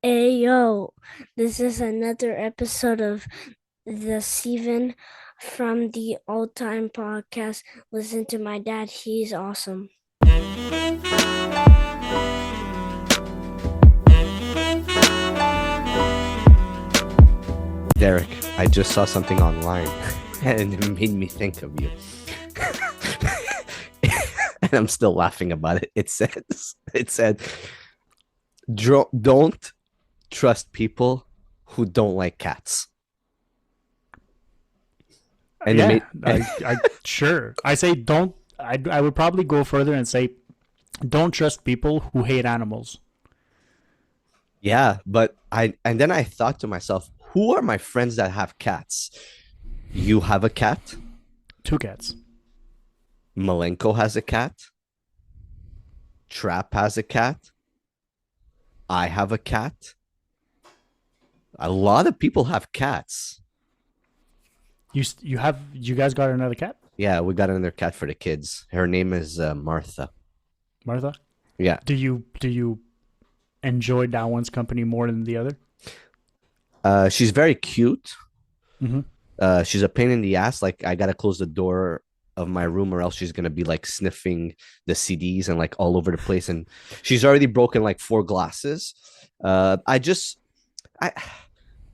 Hey yo, this is another episode of the Steven from the Old Time Podcast. Listen to my dad, he's awesome. Derek, I just saw something online and it made me think of you. And I'm still laughing about it. It said, don't trust people who don't like cats. And it Yeah, made, I sure. I say don't. I would probably go further and say don't trust people who hate animals. yeah, and then I thought to myself, who are my friends that have cats? You have a cat. Two cats. Malenko has a cat. Trap has a cat. I have a cat. A lot of people have cats. You guys got another cat, Yeah, we got another cat for the kids. Her name is Martha. Martha? Yeah. Do you enjoy that one's company more than the other? She's very cute. Mm-hmm. She's a pain in the ass. Like, I gotta close the door of my room or else she's gonna be like sniffing the CDs and like all over the place. And she's already broken like four glasses. I just I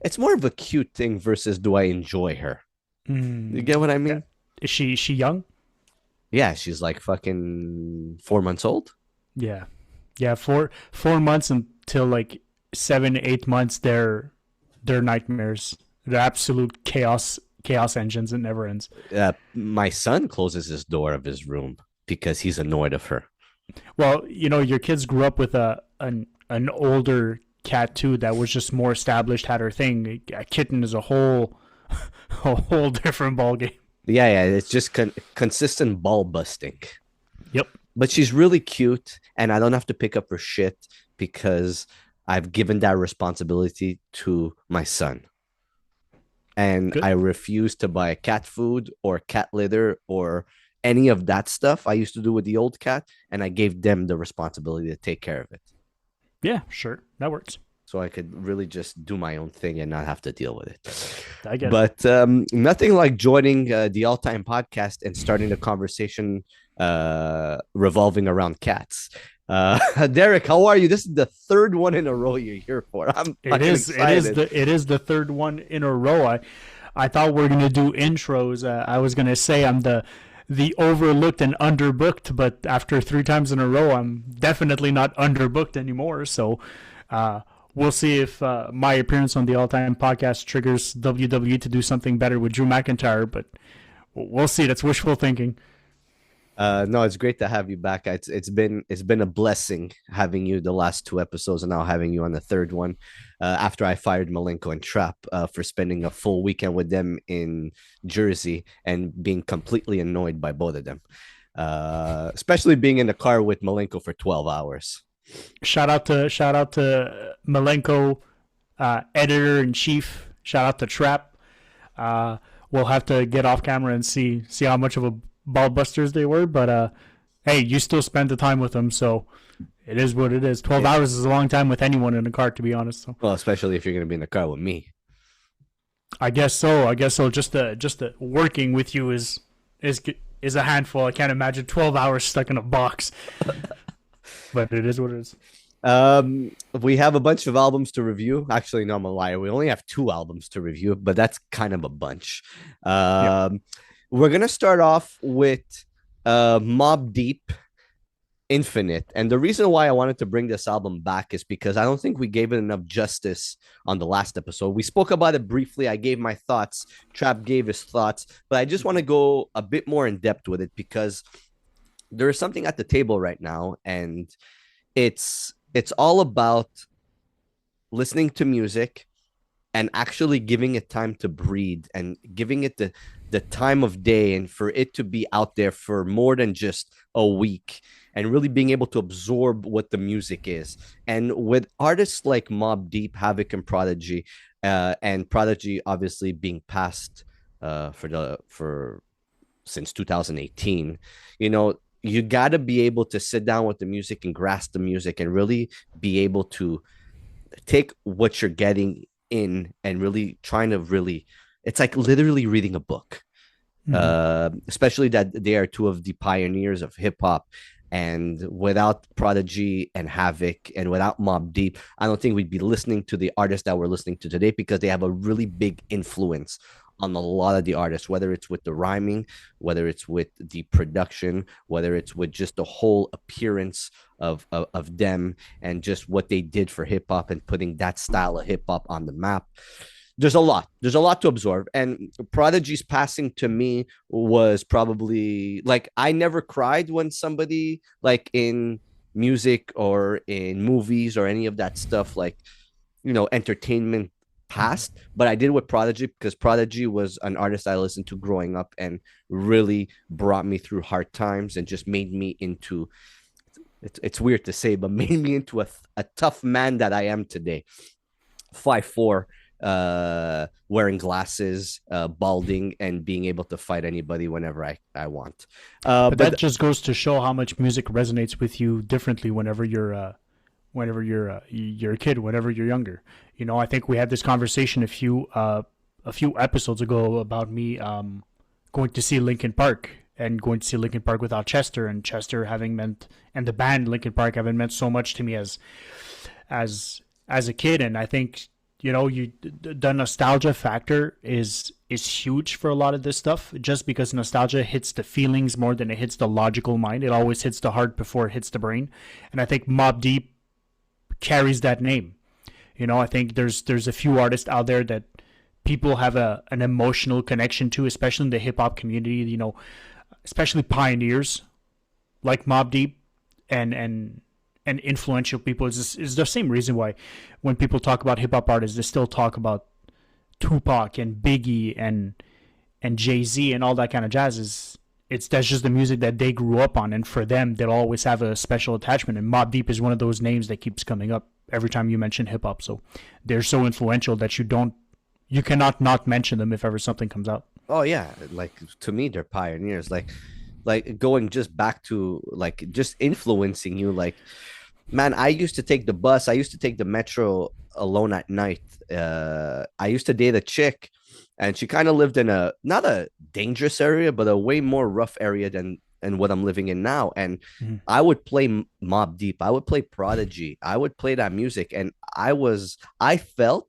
it's more of a cute thing versus do I enjoy her. You get what I Yeah. mean? Is she young? Yeah, she's like fucking 4 months old. Yeah, yeah. Four months until like 7 8 months. They're nightmares. They're absolute chaos engines. It never ends. My son closes his door of his room because he's annoyed of her. Well, your kids grew up with an older cat too that was just more established, had her thing. A kitten is a whole a whole different ball game. Yeah, it's just consistent ball busting. Yep. But she's really cute, and I don't have to pick up her shit because I've given that responsibility to my son. And Good. I refuse to buy cat food or cat litter or any of that stuff I used to do with the old cat, and I gave them the responsibility to take care of it. Yeah, sure. That works. So I could really just do my own thing and not have to deal with it. I get it. But nothing like joining the All Time Podcast and starting the conversation revolving around cats. Derek, how are you? This is the third one in a row you're here for. I'm It fucking is it is excited. the third one in a row. I thought we are gonna do intros. I was gonna say I'm the overlooked and underbooked, but after three times in a row, I'm definitely not underbooked anymore. So uh, we'll see if my appearance on the All Time Podcast triggers WWE to do something better with Drew McIntyre. But we'll see. That's wishful thinking. No, it's great to have you back. It's been a blessing having you the last two episodes, and now having you on the third one. After I fired Malenko and Trap for spending a full weekend with them in Jersey and being completely annoyed by both of them, especially being in the car with Malenko for 12 hours. Shout out to Malenko, editor in chief. Shout out to Trap. Uh, we'll have to get off camera and see how much of a ball busters they were. But hey, you still spent the time with them, so it is what it is. 12 hours is a long time with anyone in a car, to be honest. So Well, especially if you're going to be in the car with me. I guess so. I guess so. Just working with you is is a handful. I can't imagine 12 hours stuck in a box. But it is what it is. We have a bunch of albums to review. Actually, no, I'm a liar. We only have two albums to review, but that's kind of a bunch. Yep. Um, we're gonna start off with Mobb Deep Infinite. And the reason why I wanted to bring this album back is because I don't think we gave it enough justice on the last episode. We spoke about it briefly. I gave my thoughts. Trap gave his thoughts, but I just want to go a bit more in depth with it because there is something at the table right now, and it's all about listening to music and actually giving it time to breathe and giving it the time of day and for it to be out there for more than just a week and really being able to absorb what the music is. And with artists like Mobb Deep, Havoc, and Prodigy obviously being passed for since 2018, you got to be able to sit down with the music and grasp the music and really be able to take what you're getting in and really trying to really, it's like literally reading a book. Mm-hmm. Especially that they are two of the pioneers of hip hop. And without Prodigy and Havoc and without Mobb Deep, I don't think we'd be listening to the artists that we're listening to today, because they have a really big influence on a lot of the artists, whether it's with the rhyming, whether it's with the production, whether it's with just the whole appearance of them and just what they did for hip hop and putting that style of hip hop on the map. There's a lot to absorb, and Prodigy's passing to me was probably like, I never cried when somebody like in music or in movies or any of that stuff, like, entertainment passed, but I did with Prodigy, because Prodigy was an artist I listened to growing up and really brought me through hard times and just made me into, it's weird to say, but made me into a tough man that I am today. 5'4", wearing glasses, balding, and being able to fight anybody whenever I want. But that just goes to show how much music resonates with you differently whenever you're a kid, whenever you're younger. I think we had this conversation a few episodes ago about me going to see Linkin Park, and going to see Linkin Park without Chester, and Chester having meant, and the band Linkin Park having meant so much to me as a kid. And I think, the nostalgia factor is huge for a lot of this stuff, just because nostalgia hits the feelings more than it hits the logical mind. It always hits the heart before it hits the brain. And I think Mobb Deep carries that name. I think there's a few artists out there that people have an emotional connection to, especially in the hip hop community, especially pioneers like Mobb Deep and influential people. Is the same reason why when people talk about hip hop artists, they still talk about Tupac and Biggie and Jay-Z and all that kind of jazz. That's just the music that they grew up on, and for them, they'll always have a special attachment. And Mobb Deep is one of those names that keeps coming up every time you mention hip hop. So they're so influential that you cannot not mention them if ever something comes out. Oh yeah, like, to me, they're pioneers. Like going just back to like just influencing you. Like, man, I used to take the bus. I used to take the metro alone at night. I used to date a chick, and she kind of lived in a not a dangerous area, but a way more rough area than what I'm living in now. And Mm-hmm. I would play Mobb Deep. I would play Prodigy. I would play that music, and I felt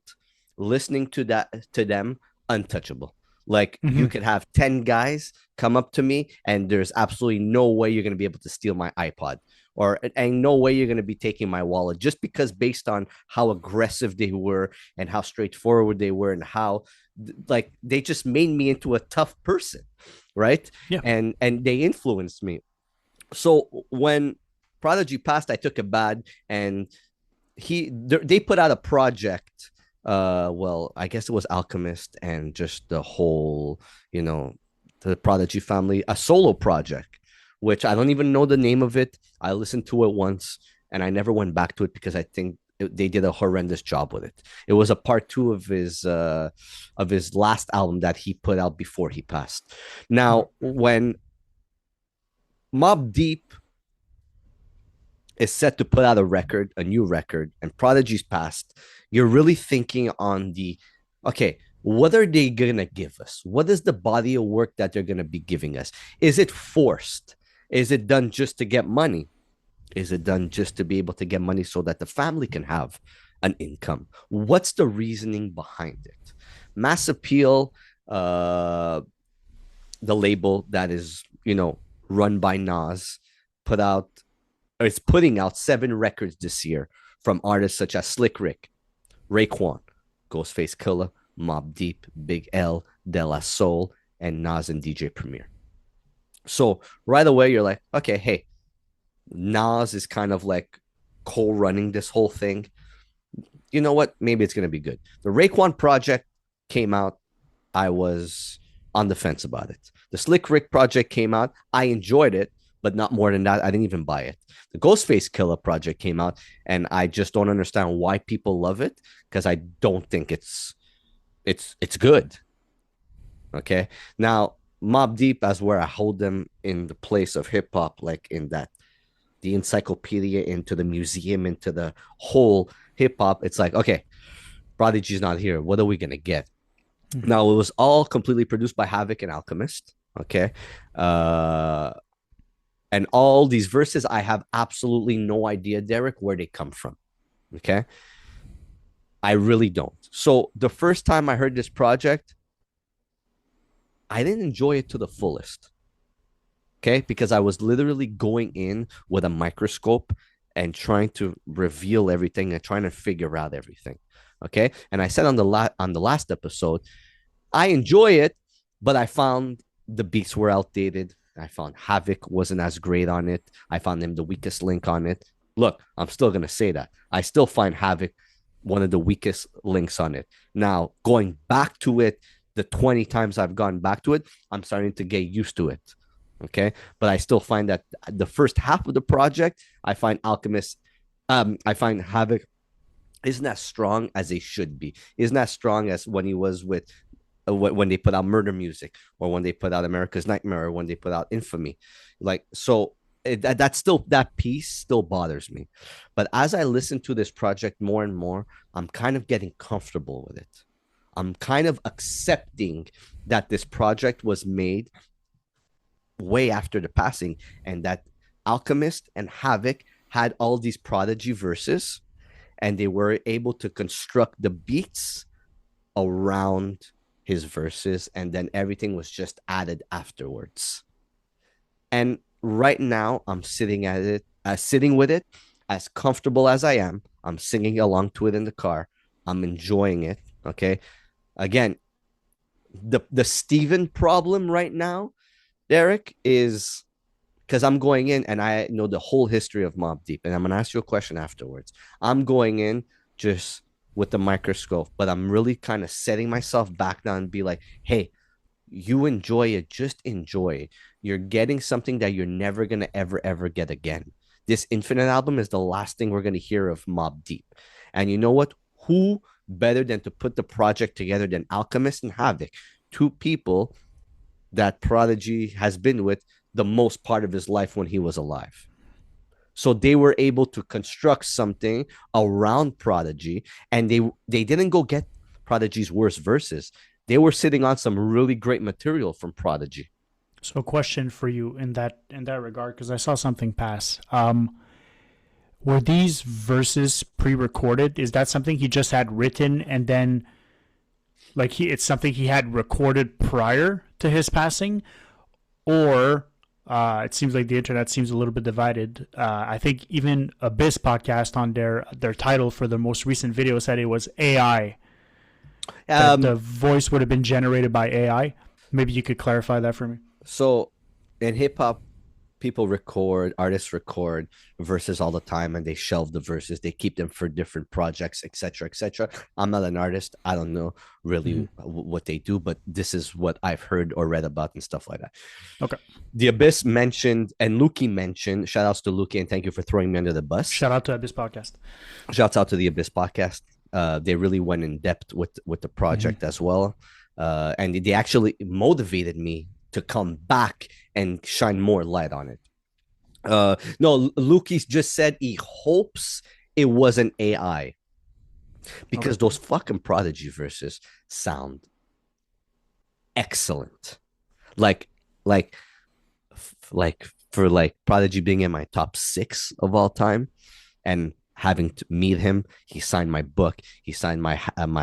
listening to them untouchable. Like, Mm-hmm. you could have 10 guys come up to me, and there's absolutely no way you're going to be able to steal my iPod, or and no way you're going to be taking my wallet, just because based on how aggressive they were and how straightforward they were, and how like they just made me into a tough person, right? Yeah. And they influenced me. So when Prodigy passed, I took it bad, and they put out a project. Well, I guess it was Alchemist and just the whole, the Prodigy family, a solo project, which I don't even know the name of it. I listened to it once, and I never went back to it because I think they did a horrendous job with it. It was a part two of his last album that he put out before he passed. Now, when Mobb Deep is set to put out a new record, and Prodigy's passed, you're really thinking on okay, what are they gonna give us? What is the body of work that they're gonna be giving us? Is it forced? Is it done just to get money? Is it done just to be able to get money so that the family can have an income? What's the reasoning behind it? Mass Appeal, the label that is, run by Nas, is putting out 7 records this year from artists such as Slick Rick, Raekwon, Ghostface Killah, Mobb Deep, Big L, De La Soul, and Nas and DJ Premier. So right away, you're like, okay, hey, Nas is kind of like co-running this whole thing. You know what? Maybe it's going to be good. The Raekwon project came out. I was on the fence about it. The Slick Rick project came out. I enjoyed it, but not more than that. I didn't even buy it. The Ghostface Killah project came out, and I just don't understand why people love it, because I don't think it's good. Okay. Now, Mobb Deep, as where I hold them in the place of hip hop, like in that the encyclopedia, into the museum, into the whole hip hop, it's like, okay, Prodigy's not here. What are we gonna get? Now it was all completely produced by Havoc and Alchemist. Okay. And all these verses, I have absolutely no idea, Derek, where they come from. Okay. I really don't. So the first time I heard this project, I didn't enjoy it to the fullest. Okay. Because I was literally going in with a microscope and trying to reveal everything and trying to figure out everything. Okay. And I said on the last episode, I enjoy it, but I found the beats were outdated. I found Havoc wasn't as great on it. I found him the weakest link on it. Look, I'm still going to say that. I still find Havoc one of the weakest links on it. Now, going back to it, the 20 times I've gone back to it, I'm starting to get used to it. Okay. But I still find that the first half of the project, I find I find Havoc isn't as strong as he should be. Isn't as strong as when he was with when they put out Murder Music, or when they put out America's Nightmare, or when they put out Infamy. Like, so that's still, that piece still bothers me. But as I listen to this project more and more, I'm kind of getting comfortable with it. I'm kind of accepting that this project was made way after the passing, and that Alchemist and Havoc had all these Prodigy verses, and they were able to construct the beats around his verses, and then everything was just added afterwards. And right now, I'm sitting with it, as comfortable as I am. I'm singing along to it in the car. I'm enjoying it. Okay. Again, the Steven problem right now, Derek, is because I'm going in and I know the whole history of Mobb Deep, and I'm gonna ask you a question afterwards. I'm going in just with the microscope, but I'm really kind of setting myself back down and be like, hey, you enjoy it, just enjoy it. You're getting something that you're never gonna ever get again. This Infinite album is the last thing we're gonna hear of Mobb Deep. And you know what? Who better than to put the project together than Alchemist and Havoc, two people that Prodigy has been with the most part of his life when he was alive. So they were able to construct something around Prodigy, and they didn't go get Prodigy's worst verses. They were sitting on some really great material from Prodigy. So, a question for you in that regard, because I saw something pass. Were these verses pre-recorded? Is that something he just had written, and then, like, it's something he had recorded prior to his passing, or it seems like the internet seems a little bit divided. I think even Abyss podcast on their title for the most recent video said it was AI. That the voice would have been generated by AI. Maybe you could clarify that for me. So in hip hop, artists record verses all the time, and they shelve the verses. They keep them for different projects, etc., etc. I'm not an artist. I don't know really what they do, but this is what I've heard or read about and stuff like that. Okay. The Abyss mentioned, and Lukey mentioned, shout outs to Lukey, and thank you for throwing me under the bus. Shout out to Abyss podcast. Shouts out to the Abyss podcast. They really went in depth with the project as well. And they actually motivated me to come back and shine more light on it. No, Lukey just said he hopes it wasn't AI, because those fucking Prodigy verses sound excellent. Like for Prodigy being in my top 6 of all time, and having to meet him, he signed my book, he signed my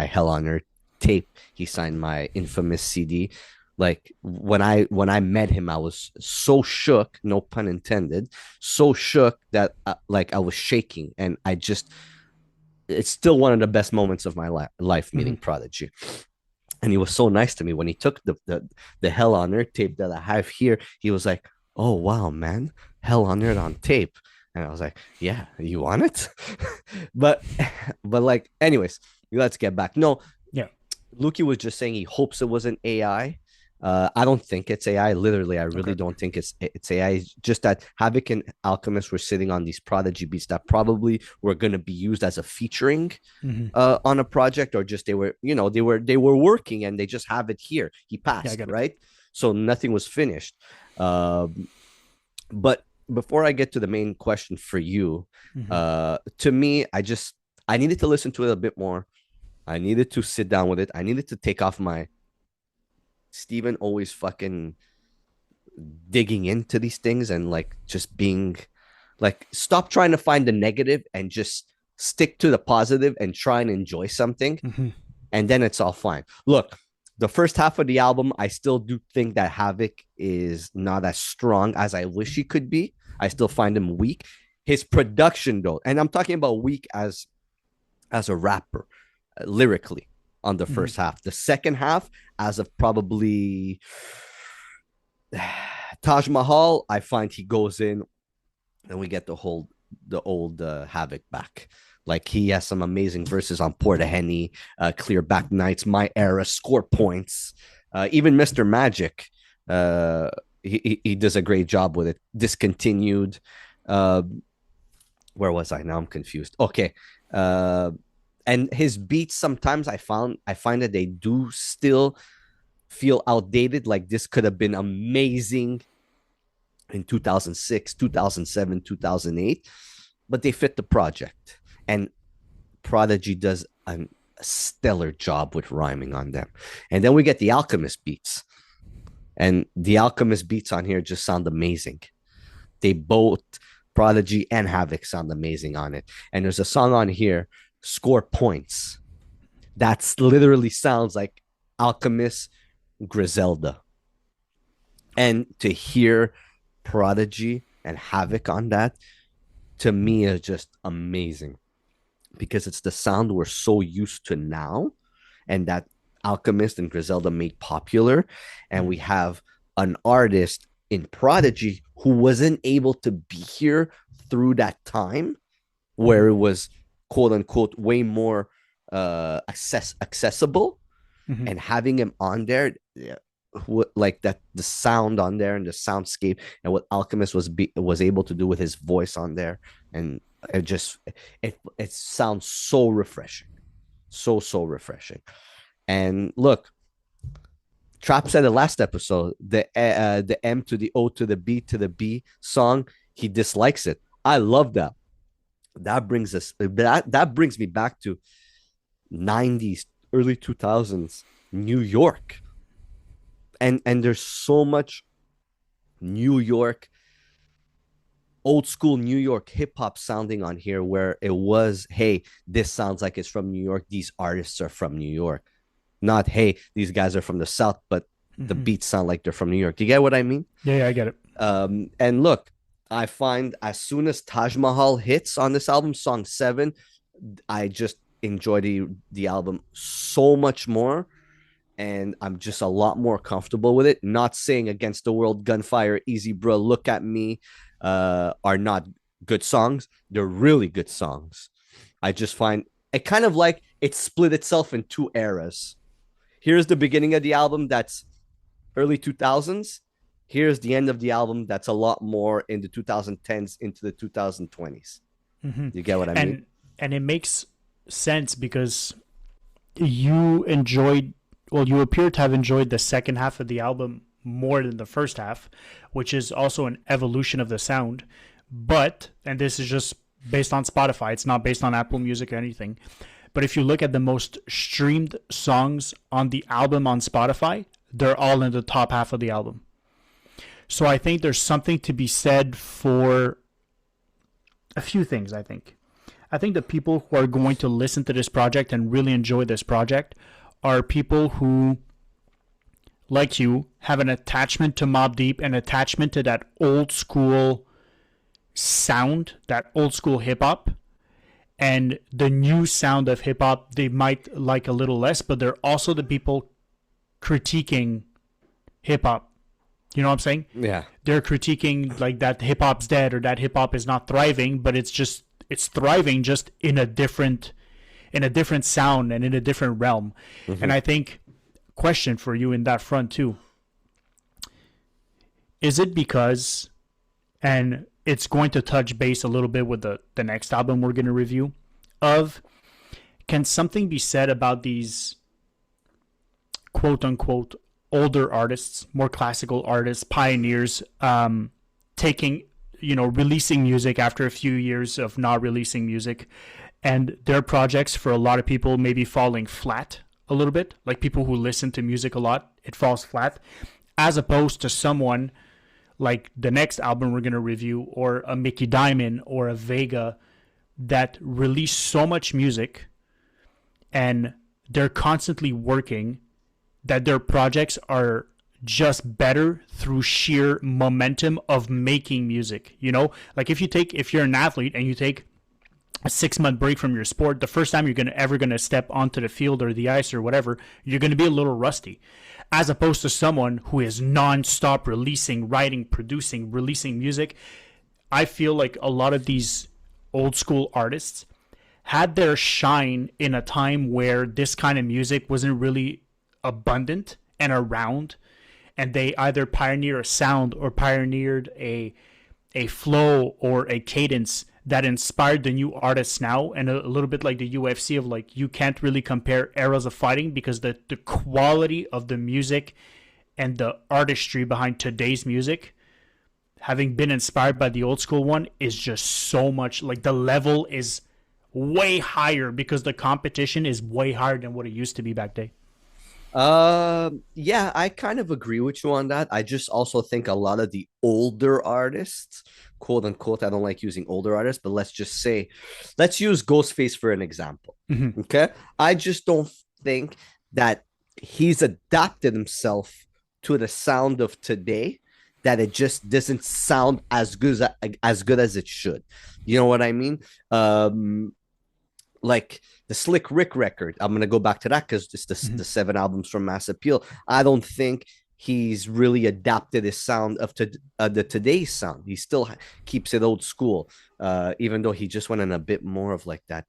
Hell on Earth tape, he signed my Infamous CD. Like, when I met him, I was so shook, no pun intended, so shook that I was shaking, and it's still one of the best moments of my life meeting Prodigy. And he was so nice to me when he took the Hell on Earth tape that I have here. He was like, "Oh wow, man, Hell on Earth on tape." And I was like, "Yeah, you want it?" but like, anyways, let's get back. No, yeah, Lukey was just saying he hopes it wasn't AI. I don't think it's AI. Literally, I really don't think it's AI. It's just that Havoc and Alchemist were sitting on these Prodigy beats that probably were going to be used as a featuring on a project, or just they were working and they just have it here. He passed, right? So nothing was finished. But before I get to the main question for you, to me, I needed to listen to it a bit more. I needed to sit down with it. I needed to take off my Steven always fucking digging into these things and like just being like, stop trying to find the negative and just stick to the positive and try and enjoy something. Mm-hmm. And then it's all fine. Look, the first half of the album, I still do think that Havoc is not as strong as I wish he could be. I still find him weak. His production, though, and I'm talking about weak as a rapper, lyrically, on the first half. The second half, as of probably Taj Mahal, I find he goes in, and we get the old Havoc back. Like, he has some amazing verses on Porta Henny, Clear Back Nights, My Era, Score Points. Even Mr. Magic, he does a great job with it. Discontinued. Where was I? Now I'm confused. Okay. And his beats, sometimes I find that they do still feel outdated. Like, this could have been amazing in 2006, 2007, 2008, but they fit the project. And Prodigy does a stellar job with rhyming on them. And then we get the Alchemist beats. And the Alchemist beats on here just sound amazing. They both, Prodigy and Havoc, sound amazing on it. And there's a song on here, Score Points, that's literally sounds like Alchemist Griselda. And to hear Prodigy and Havoc on that, to me, is just amazing, because it's the sound we're so used to now, and that Alchemist and Griselda made popular. And we have an artist in Prodigy who wasn't able to be here through that time where it was, quote unquote, way more accessible. And having him on there, like that, the sound on there and the soundscape, and what Alchemist was able to do with his voice on there, and it sounds so refreshing, so refreshing. And look, Trap said the last episode, the M to the O to the B song, he dislikes it. I love that. That brings me back to 90s, early 2000s New York. And there's so much New York, old school New York hip hop sounding on here, where it was, hey, this sounds like it's from New York. These artists are from New York. Not, hey, these guys are from the South, but the beats sound like they're from New York. Do you get what I mean? Yeah, I get it. And look, I find as soon as Taj Mahal hits on this album, song 7, I just enjoy the album so much more. And I'm just a lot more comfortable with it. Not saying Against the World, Gunfire, Easy Bro, Look at Me are not good songs. They're really good songs. I just find it kind of like it split itself in two eras. Here's the beginning of the album that's early 2000s. Here's the end of the album that's a lot more in the 2010s into the 2020s. You get what I mean? And it makes sense because you appear to have enjoyed the second half of the album more than the first half, which is also an evolution of the sound. But, and this is just based on Spotify, it's not based on Apple Music or anything. But if you look at the most streamed songs on the album on Spotify, they're all in the top half of the album. So I think there's something to be said for a few things, I think. I think the people who are going to listen to this project and really enjoy this project are people who, like you, have an attachment to Mobb Deep, an attachment to that old school sound, that old school hip hop. And the new sound of hip hop, they might like a little less, but they're also the people critiquing hip hop. You know what I'm saying? Yeah. They're critiquing like that hip hop's dead or that hip hop is not thriving, but it's thriving just in a different sound and in a different realm. And I think, question for you in that front too, is it because, and it's going to touch base a little bit with the next album we're going to review, can something be said about these quote unquote older artists, more classical artists, pioneers, releasing music after a few years of not releasing music, and their projects for a lot of people maybe falling flat a little bit, like people who listen to music a lot, it falls flat, as opposed to someone like the next album we're going to review, or a Mickey Diamond or a Vega, that release so much music and they're constantly working, that their projects are just better through sheer momentum of making music. You know, like if you're an athlete and you take a 6-month break from your sport, the first time you're ever gonna step onto the field or the ice or whatever, you're gonna be a little rusty. As opposed to someone who is non-stop releasing, writing, producing, releasing music. I feel like a lot of these old school artists had their shine in a time where this kind of music wasn't really abundant and around, and they either pioneered a sound or pioneered a flow or a cadence that inspired the new artists now. And a little bit like the UFC of like, you can't really compare eras of fighting because the quality of the music and the artistry behind today's music, having been inspired by the old school one, is just so much, like the level is way higher because the competition is way higher than what it used to be back then. Yeah, I kind of agree with you on that. I just also think a lot of the older artists, quote unquote, I don't like using older artists, but let's use Ghostface for an example. Mm-hmm. Okay. I just don't think that he's adapted himself to the sound of today, that it just doesn't sound as good as it should. You know what I mean? Like the Slick Rick record, I'm gonna go back to that because it's the 7 albums from Mass Appeal. I don't think he's really adapted his sound of the today's sound. He still keeps it old school, even though he just went in a bit more of like that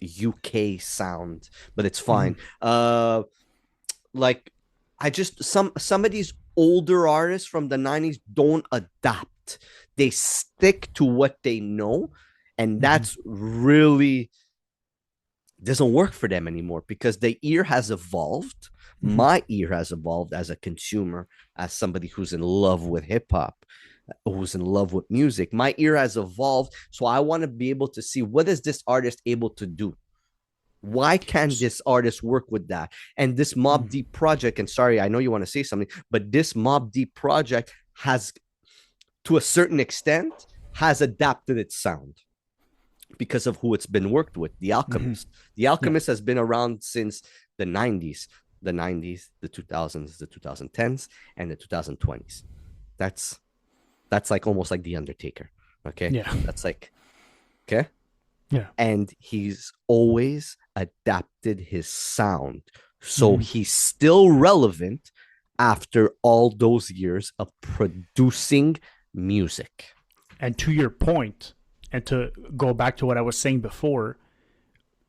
UK sound, but it's fine. Like I just some of these older artists from the 90s don't adapt. They stick to what they know, and that's really doesn't work for them anymore because the ear has evolved. My ear has evolved as a consumer, as somebody who's in love with hip-hop, who's in love with music. My ear has evolved, so I want to be able to see, what is this artist able to do? Why can't this artist work with that? And this Mobb Deep project, and sorry, I know you want to say something, but this Mobb Deep project has, to a certain extent, has adapted its sound because of who it's been worked with. The Alchemist. The Alchemist has been around since the 90s, the 2000s, the 2010s, and the 2020s. That's like almost like The Undertaker. Okay. Yeah. That's like, okay. Yeah. And he's always adapted his sound. So he's still relevant after all those years of producing music. And to your point, and to go back to what I was saying before,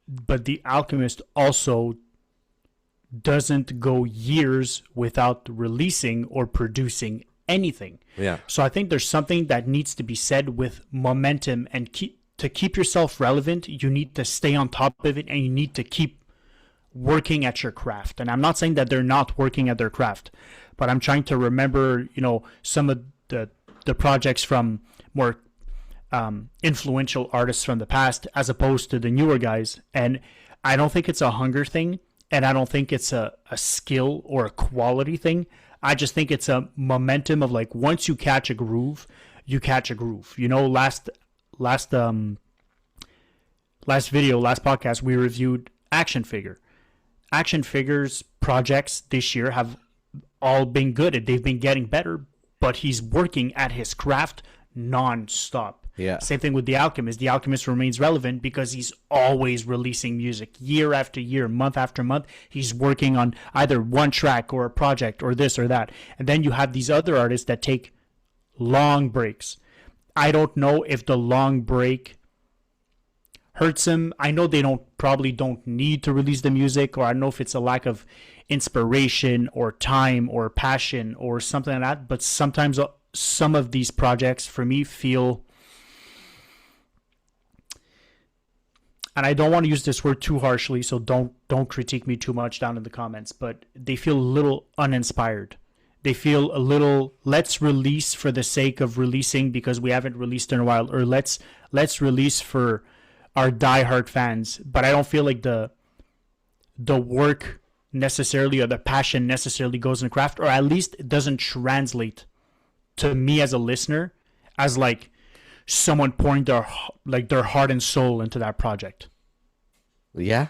but The Alchemist also doesn't go years without releasing or producing anything. Yeah. So I think there's something that needs to be said with momentum, and to keep yourself relevant, you need to stay on top of it, and you need to keep working at your craft. And I'm not saying that they're not working at their craft, but I'm trying to remember, some of the projects from more influential artists from the past as opposed to the newer guys. And I don't think it's a hunger thing, and I don't think it's a skill or a quality thing. I just think it's a momentum of like, once you catch a groove, you catch a groove. Last podcast we reviewed Action Figures projects this year have all been good. They've been getting better, but he's working at his craft non-stop. Yeah. Same thing with The Alchemist. The Alchemist remains relevant because he's always releasing music year after year, month after month. He's working on either one track or a project or this or that. And then you have these other artists that take long breaks. I don't know if the long break hurts him. I know they probably don't need to release the music, or I don't know if it's a lack of inspiration or time or passion or something like that. But sometimes some of these projects for me feel, and I don't want to use this word too harshly, so don't critique me too much down in the comments, but they feel a little uninspired. They feel a little, let's release for the sake of releasing because we haven't released in a while, or let's release for are diehard fans, but I don't feel like the work necessarily or the passion necessarily goes in the craft, or at least it doesn't translate to me as a listener as like someone pouring their heart and soul into that project. Yeah.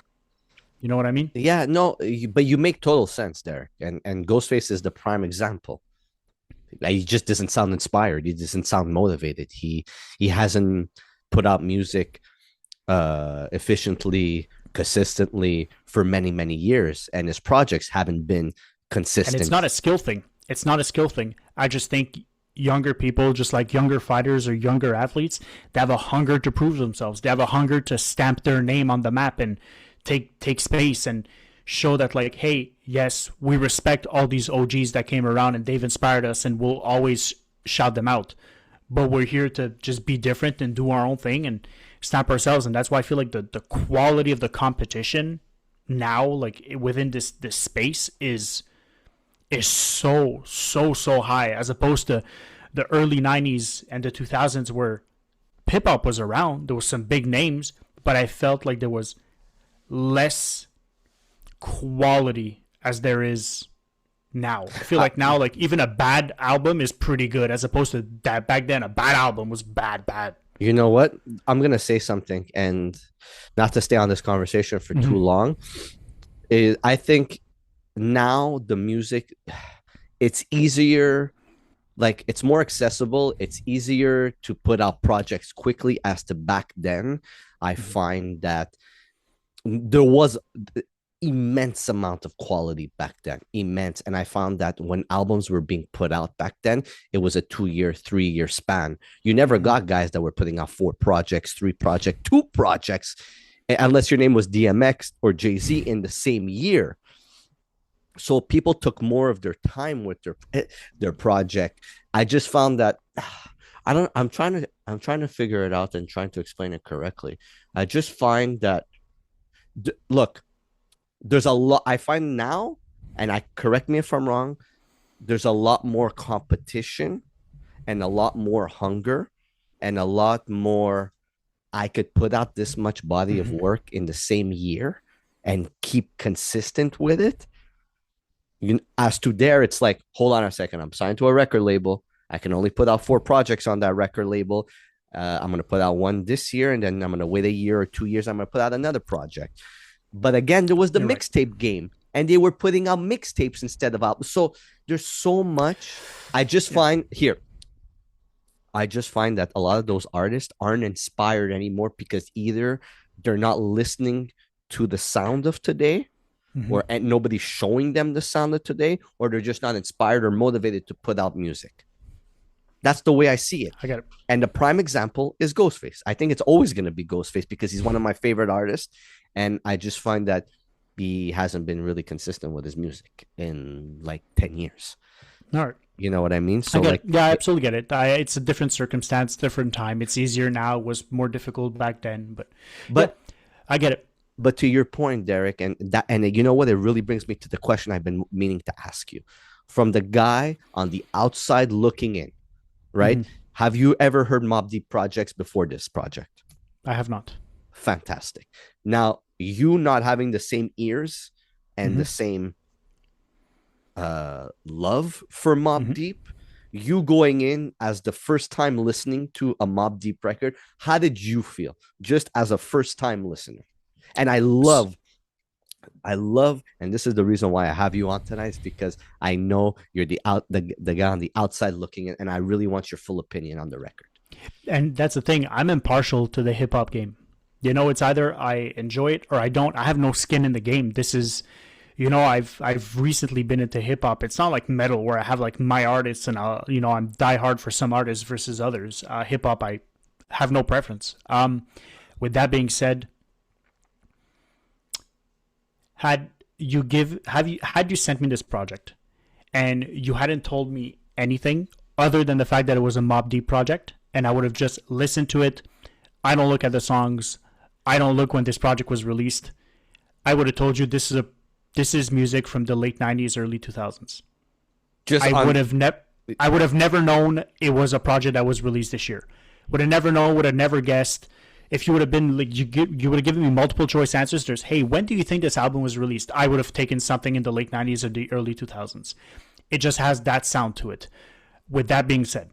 You know what I mean? Yeah, no, but you make total sense, Derek. And Ghostface is the prime example. Like, he just doesn't sound inspired. He doesn't sound motivated. He hasn't put out music efficiently, consistently for many, many years, and his projects haven't been consistent. And it's not a skill thing. It's not a skill thing. I just think younger people, just like younger fighters or younger athletes, they have a hunger to prove themselves. They have a hunger to stamp their name on the map and take space and show that, like, hey, yes, we respect all these OGs that came around and they've inspired us and we'll always shout them out. But we're here to just be different and do our own thing and stamp ourselves. And that's why I feel like the quality of the competition now, like within this space, is so high, as opposed to the early 90s and the 2000s where hip hop was around. There was some big names, but I felt like there was less quality as there is now. I feel like now, like, even a bad album is pretty good, as opposed to that back then a bad album was bad. You know what? I'm going to say something, and not to stay on this conversation for too long. I think now the music, it's easier, like, it's more accessible. It's easier to put out projects quickly as to back then. I find that there was immense amount of quality back then, immense. And I found that when albums were being put out back then, it was a 2-year, 3-year span. You never got guys that were putting out 4 projects, 3 projects, 2 projects, unless your name was DMX or Jay-Z in the same year. So people took more of their time with their project. I just found that I'm trying to figure it out and trying to explain it correctly. I just find that look, there's a lot I find now, and I correct me if I'm wrong, there's a lot more competition and a lot more hunger and a lot more, I could put out this much body of work in the same year and keep consistent with it. As to there, it's like, hold on a second, I'm signed to a record label. I can only put out 4 projects on that record label. I'm going to put out one this year, and then I'm going to wait a year or 2 years. I'm going to put out another project. But again, there was the mixtape game, and they were putting out mixtapes instead of albums. So there's so much. I just find that a lot of those artists aren't inspired anymore because either they're not listening to the sound of today, and nobody's showing them the sound of today, or they're just not inspired or motivated to put out music. That's the way I see it. I get it. And the prime example is Ghostface. I think it's always going to be Ghostface because he's one of my favorite artists. And I just find that he hasn't been really consistent with his music in like 10 years. All right. You know what I mean? So I absolutely get it. It's a different circumstance, different time. It's easier now. It was more difficult back then. But I get it. But to your point, Derek, and you know what? It really brings me to the question I've been meaning to ask you. From the guy on the outside looking in, right? Have you ever heard Mobb Deep projects before this project? I have not. Fantastic. Now, you not having the same ears and the same love for Mobb Deep, you going in as the first time listening to a Mobb Deep record, how did you feel just as a first time listener? And I love, and this is the reason why I have you on tonight, is because I know you're the guy on the outside looking in, and I really want your full opinion on the record. And that's the thing. I'm impartial to the hip hop game. You know, it's either I enjoy it or I don't. I have no skin in the game. This is, you know, I've recently been into hip hop. It's not like metal where I have like my artists and you know, I'm diehard for some artists versus others. Hip hop, I have no preference. With that being said, had you sent me this project and you hadn't told me anything other than the fact that it was a Mobb Deep project, and I would have just listened to it, I don't look at the songs, I don't look when this project was released, I would have told you this is music from the late 90s, early 2000s. I would have never known it was a project that was released this year. Would have never known, would have never guessed. If you would have been like you would have given me multiple choice answers. There's, hey, when do you think this album was released? I would have taken something in the late 90s or the early 2000s. It just has that sound to it. With that being said,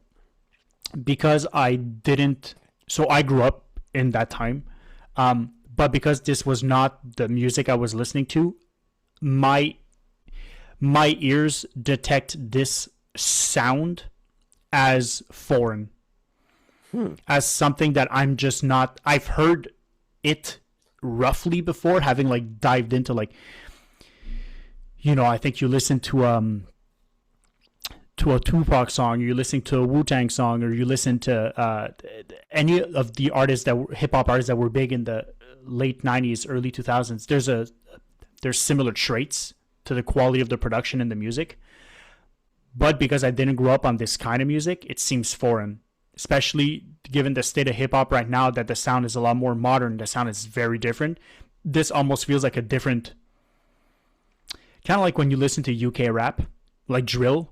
because I grew up in that time, but because this was not the music I was listening to, my ears detect this sound as foreign, as something that I'm just not. I've heard it roughly before, having like dived into like, I think you listen to a Tupac song, or you listen to a Wu-Tang song, or you listen to any of the hip hop artists that were big in the late 90s, early 2000s. There's similar traits to the quality of the production and the music. But because I didn't grow up on this kind of music, it seems foreign, especially given the state of hip hop right now, that the sound is a lot more modern. The sound is very different. This almost feels like a different, kind of like when you listen to UK rap, like drill.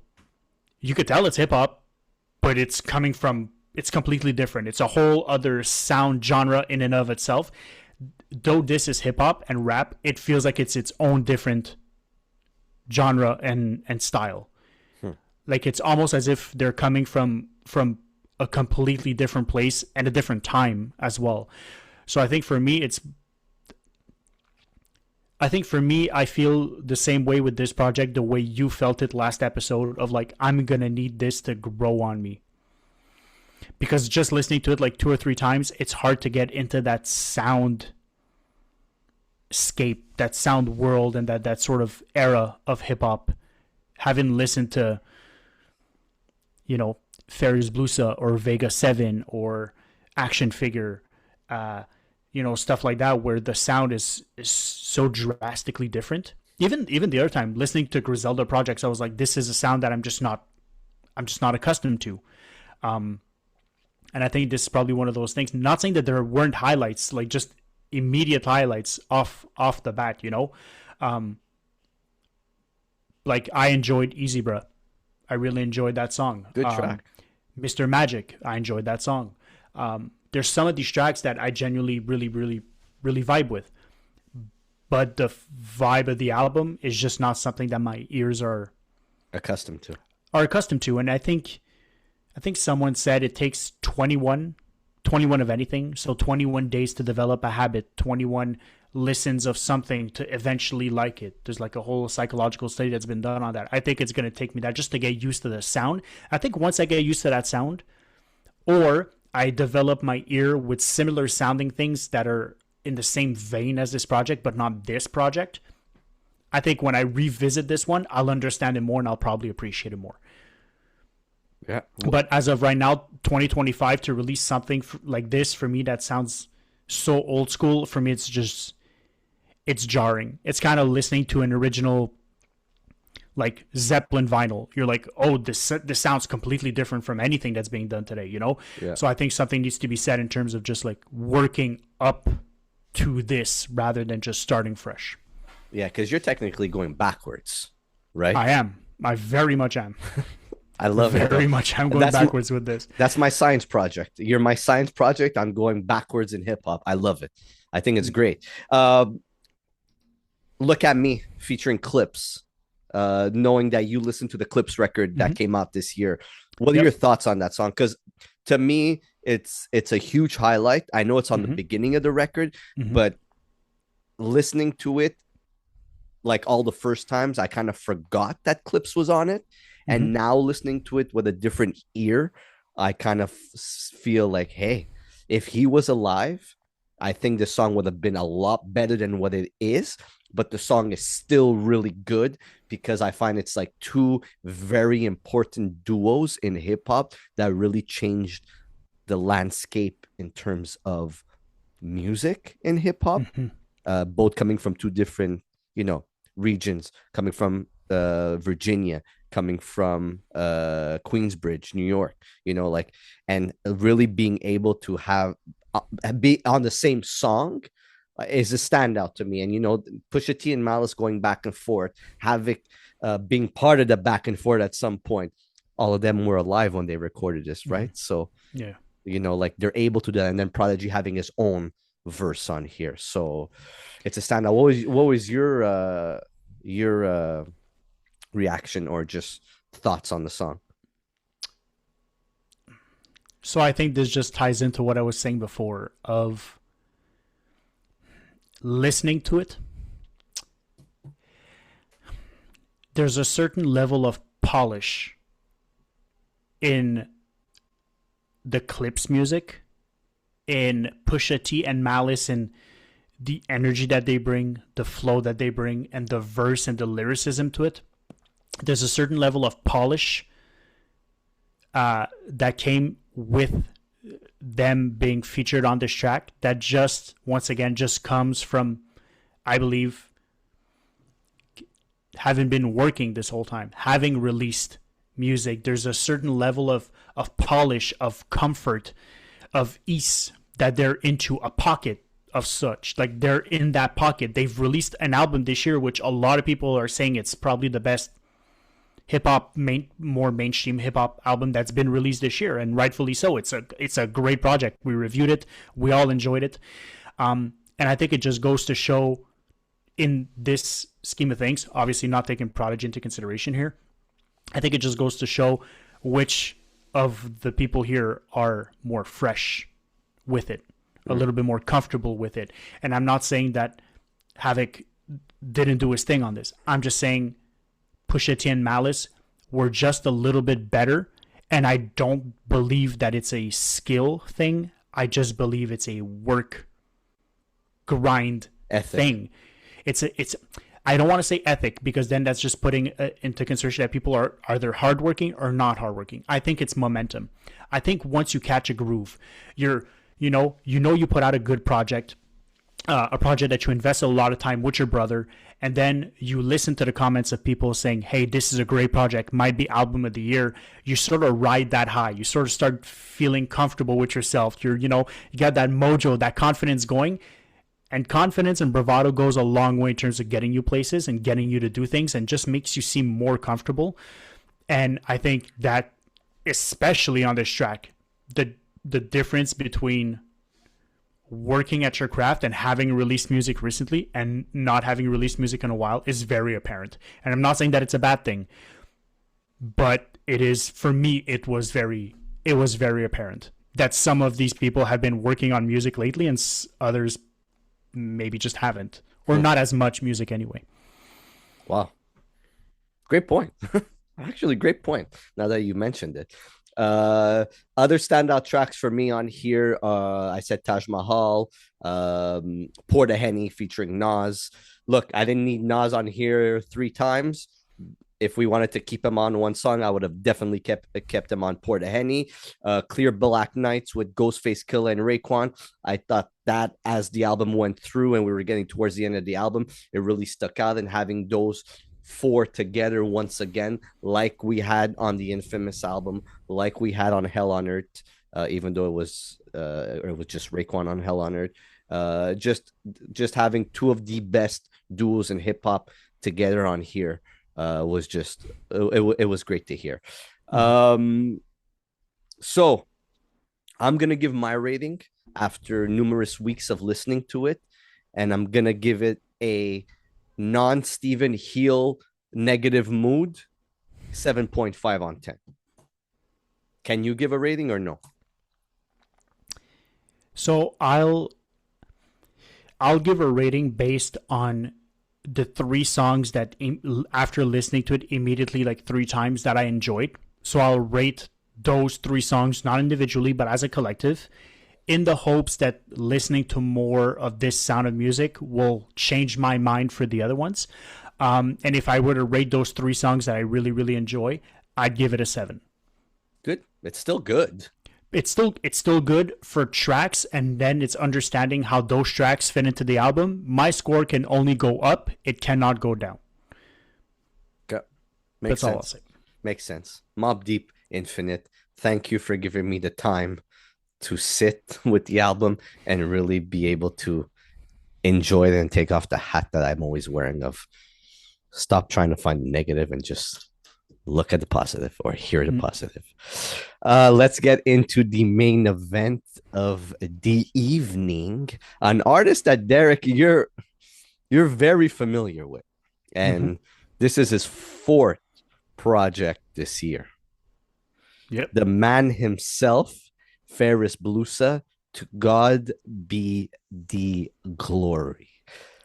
You could tell it's hip hop, but it's completely different. It's a whole other sound genre in and of itself. Though this is hip hop and rap, it feels like it's its own different genre and style. Like it's almost as if they're coming from a completely different place and a different time as well. So I think for me, I feel the same way with this project, the way you felt it last episode, of like, I'm going to need this to grow on me. Because just listening to it like 2 or 3 times, it's hard to get into that sound scape, that sound world, and that sort of era of hip hop. Having listened to, Ferris Blusa or Vega 7 or Action Figure, stuff like that, where the sound is so drastically different. Even the other time listening to Griselda projects, I was like, this is a sound that I'm just not accustomed to. And I think this is probably one of those things. Not saying that there weren't highlights, like just immediate highlights off the bat, like I enjoyed Easy Bruh. I really enjoyed that song. Good track. Mr. Magic, I enjoyed that song. There's some of these tracks that I genuinely really, really, really vibe with. But the vibe of the album is just not something that my ears are accustomed to. And I think someone said it takes 21 of anything. So 21 days to develop a habit, 21 listens of something to eventually like it. There's like a whole psychological study that's been done on that. I think it's going to take me that just to get used to the sound. I think once I get used to that sound, or I develop my ear with similar sounding things that are in the same vein as this project, but not this project, I think when I revisit this one, I'll understand it more and I'll probably appreciate it more. Yeah. But as of right now, 2025, to release something like this, for me, that sounds so old school. For me, it's jarring. It's kind of listening to an original, like Zeppelin vinyl. You're like, oh, this sounds completely different from anything that's being done today, Yeah. So I think something needs to be said in terms of just like working up to this rather than just starting fresh. Yeah, because you're technically going backwards, right? I am. I very much am. I love it. Very much. I'm going backwards with this. That's my science project. You're my science project. I'm going backwards in hip hop. I love it. I think it's great. Look at Me featuring Clips, knowing that you listened to the Clips record that came out this year. What are your thoughts on that song? Because to me, it's a huge highlight. I know it's on the beginning of the record, but listening to it, like all the first times, I kind of forgot that Clips was on it. And now listening to it with a different ear, I kind of feel like, hey, if he was alive, I think the song would have been a lot better than what it is. But the song is still really good because I find it's like 2 very important duos in hip hop that really changed the landscape in terms of music in hip hop, both coming from 2 different, regions, coming from Virginia, coming from Queensbridge, New York, and really being able to be on the same song is a standout to me. And, Pusha T and Malice going back and forth, Havoc being part of the back and forth at some point. All of them were alive when they recorded this, right? So, yeah, like they're able to do that, and then Prodigy having his own verse on here. So it's a standout. What was your reaction or just thoughts on the song? So I think this just ties into what I was saying before of listening to it. There's a certain level of polish in the Clips music, in Pusha T and Malice, and the energy that they bring, the flow that they bring, and the verse and the lyricism to it. There's a certain level of polish that came with them being featured on this track that just, once again, just comes from, I believe, having been working this whole time, having released music. There's a certain level of polish, of comfort, of ease that they're into a pocket of such. Like they're in that pocket. They've released an album this year, which a lot of people are saying it's probably the best hip hop, more mainstream hip hop album that's been released this year, and rightfully so. It's a great project. We reviewed it. We all enjoyed it, and I think it just goes to show, in this scheme of things, obviously not taking Prodigy into consideration here, I think it just goes to show which of the people here are more fresh with it, a little bit more comfortable with it. And I'm not saying that Havoc didn't do his thing on this. I'm just saying Pusha T and Malice were just a little bit better. And I don't believe that it's a skill thing. I just believe it's a work grind thing. It's I don't want to say ethic, because then that's just putting into consideration that people are either hardworking or not hardworking. I think it's momentum. I think once you catch a groove, you put out a good project, a project that you invest a lot of time with your brother, and then you listen to the comments of people saying, hey, this is a great project, might be album of the year. You sort of ride that high. You sort of start feeling comfortable with yourself. You got that mojo, that confidence going. And confidence and bravado goes a long way in terms of getting you places and getting you to do things, and just makes you seem more comfortable. And I think that, especially on this track, the difference between working at your craft and having released music recently and not having released music in a while is very apparent. And I'm not saying that it's a bad thing, but it is, for me, it was very apparent that some of these people have been working on music lately, and others maybe just haven't, or not as much music anyway. Wow. Great point. Actually, great point, now that you mentioned it. Other standout tracks for me on here, I said Taj Mahal, Pour the Henny featuring Nas. Look, I didn't need Nas on here 3 times. If we wanted to keep him on one song, I would have definitely kept him on Pour the Henny. Clear Black Nights with Ghostface Killah and Raekwon. I thought that, as the album went through and we were getting towards the end of the album, it really stuck out. And having those 4 together once again, like we had on the infamous album, like we had on Hell on Earth, even though it was just Raekwon on Hell on Earth. Just having 2 of the best duos in hip hop together on here was just it was great to hear. So I'm gonna give my rating after numerous weeks of listening to it, and I'm gonna give it a non-Steven Heel negative mood 7.5 on 10. Can you give a rating or no? So I'll give a rating based on the 3 songs that, after listening to it immediately, like 3 times, that I enjoyed. So I'll rate those 3 songs, not individually, but as a collective, in the hopes that listening to more of this sound of music will change my mind for the other ones. And if I were to rate those 3 songs that I really, really enjoy, I'd give it a 7. Good. It's still good. It's still good for tracks, and then it's understanding how those tracks fit into the album. My score can only go up; it cannot go down. Okay. That's all I'll say. Makes sense. Mobb Deep, Infinite. Thank you for giving me the time to sit with the album and really be able to enjoy it and take off the hat that I'm always wearing of stop trying to find the negative and just look at the positive or hear the positive. Let's get into the main event of the evening. An artist that Derek, you're very familiar with, and this is his fourth project this year. Yep. The man himself, Ferris Blusa, to God be the glory.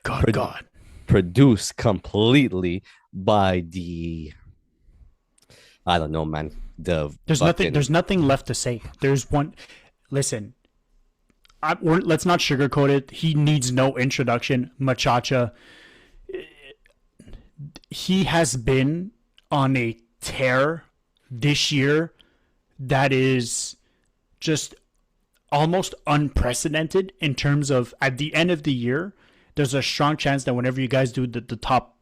God. Produced completely by the, I don't know, man. There's nothing left to say. There's one. Listen, let's not sugarcoat it. He needs no introduction. Machacha. He has been on a tear this year that is just almost unprecedented in terms of, at the end of the year, there's a strong chance that whenever you guys do the top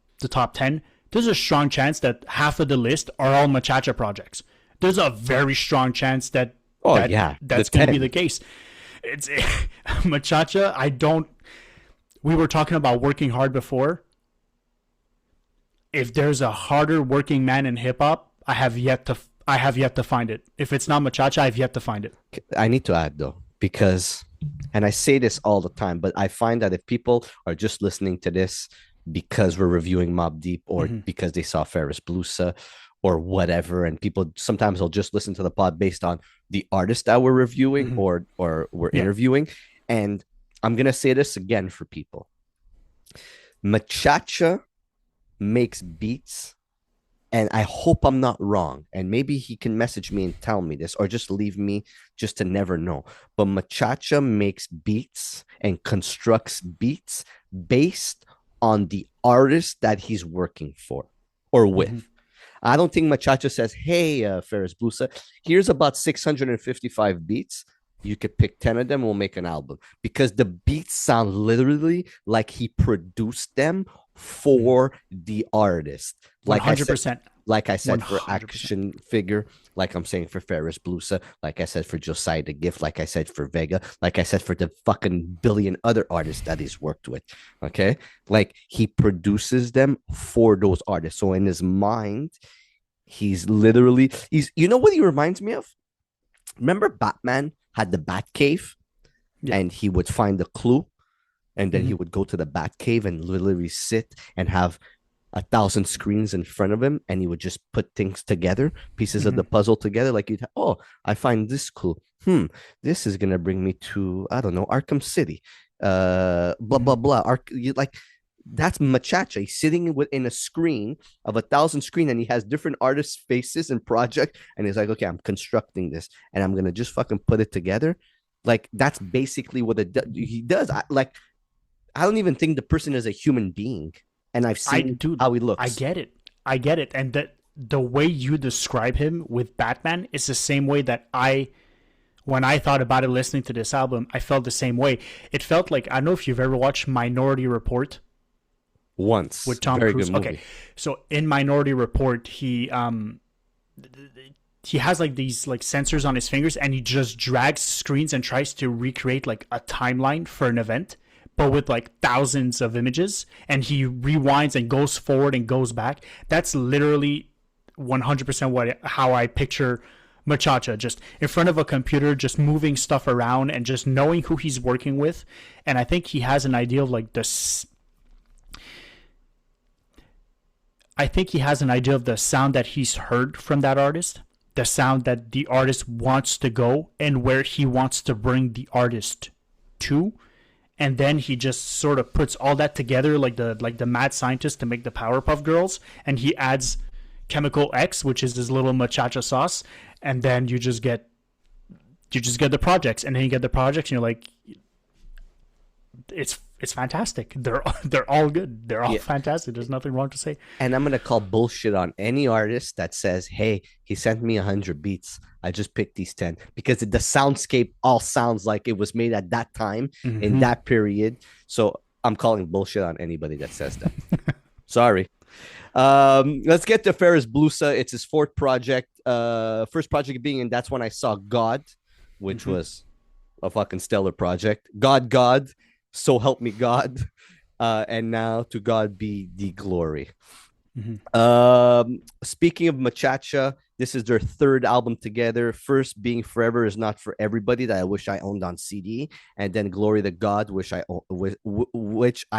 10, there's a strong chance that half of the list are all Machacha projects. There's a very strong chance that's going to be the case. It's Machacha. We were talking about working hard before. If there's a harder working man in hip hop, I have yet to find it. If it's not Machacha, I've yet to find it. I need to add though, because, and I say this all the time, but I find that if people are just listening to this because we're reviewing Mobb Deep or because they saw Ferris Blusa or whatever, and people sometimes will just listen to the pod based on the artist that we're reviewing or we're interviewing. And I'm gonna say this again for people. Machacha makes beats, and I hope I'm not wrong, and maybe he can message me and tell me this, or just leave me just to never know. But Machacha makes beats and constructs beats based on the artist that he's working for or with. I don't think Machacha says, hey, Ferris Blusa, here's about 655 beats. You could pick 10 of them, we'll make an album. Because the beats sound literally like he produced them for the artist. Like 100%. Like I said 100%. for Action Figure, like I'm saying for Ferris Blusa, like I said for Josiah the Gift, like I said for Vega, like I said for the fucking billion other artists that he's worked with. Okay? Like he produces them for those artists. So in his mind, he's you know what he reminds me of? Remember Batman had the Batcave? Yeah. And he would find a clue, and then he would go to the Batcave and literally sit and have 1,000 screens in front of him, and he would just put things together, pieces of the puzzle together. Like I find this clue. This is gonna bring me to, I don't know, Arkham City. Blah blah blah. Like that's Machacha. He's sitting within a screen of 1,000 screen, and he has different artists' faces and project, and he's like, okay, I'm constructing this, and I'm gonna just fucking put it together. Like that's basically what he does. I don't even think the person is a human being. And I've seen how he looks. I get it. And the way you describe him with Batman is the same way that when I thought about it listening to this album, I felt the same way. It felt like, I don't know if you've ever watched Minority Report. Once. With Tom Cruise. Okay. So in Minority Report, he has like these like sensors on his fingers, and he just drags screens and tries to recreate like a timeline for an event, but with like thousands of images, and he rewinds and goes forward and goes back. That's literally 100% how I picture Machacha, just in front of a computer, just moving stuff around and just knowing who he's working with. And I think he has an idea of like this. I think he has an idea of the sound that he's heard from that artist, the sound that the artist wants to go, and where he wants to bring the artist to. And then he just sort of puts all that together like the mad scientist to make the Powerpuff Girls, and he adds Chemical X, which is this little Machacha sauce, and then you just get the projects, and then you get the projects, and you're like, it's fantastic. They're all good. They're all fantastic. There's nothing wrong to say. And I'm gonna call bullshit on any artist that says, "Hey, he sent me 100 beats. I just picked these 10," because the soundscape all sounds like it was made at that time in that period. So I'm calling bullshit on anybody that says that. Sorry. Let's get to Ferris Blusa. It's his fourth project. First project being, and that's when I saw God, which was a fucking stellar project. God. So help me God. And now to God be the glory. Speaking of Machacha, this is their third album together. First being Forever Is Not For Everybody, that I wish I owned on CD, and then Glory to God, which I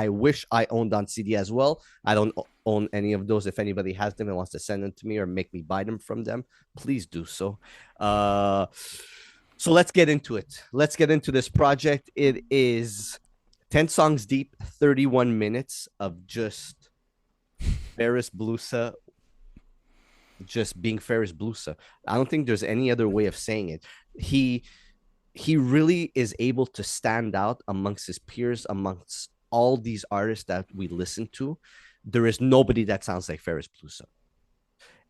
wish I owned on CD as well. I don't own any of those. If anybody has them and wants to send them to me or make me buy them from them, please do so. So let's get into it. Let's get into this project. It is 10 songs deep, 31 minutes of just Ferris Blusa just being Ferris Blusa. I don't think there's any other way of saying it. He really is able to stand out amongst his peers, amongst all these artists that we listen to. There is nobody that sounds like Ferris Blusa.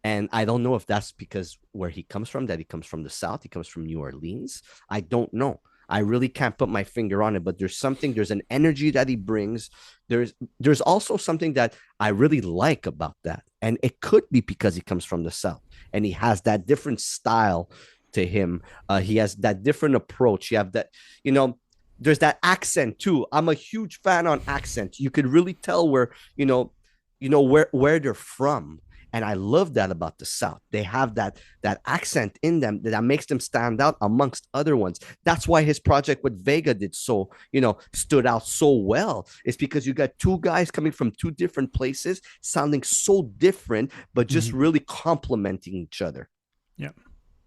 And I don't know if that's because where he comes from, that he comes from the South, he comes from New Orleans. I don't know. I really can't put my finger on it, but there's an energy that he brings. There's also something that I really like about that. And it could be because he comes from the South and he has that different style to him. He has that different approach. You have that, there's that accent too. I'm a huge fan on accent. You could really tell where, where they're from. And I love that about the South. They have that accent in them that makes them stand out amongst other ones. That's why his project with Vega stood out so well. It's because you got two guys coming from two different places, sounding so different, but just really complementing each other. Yeah.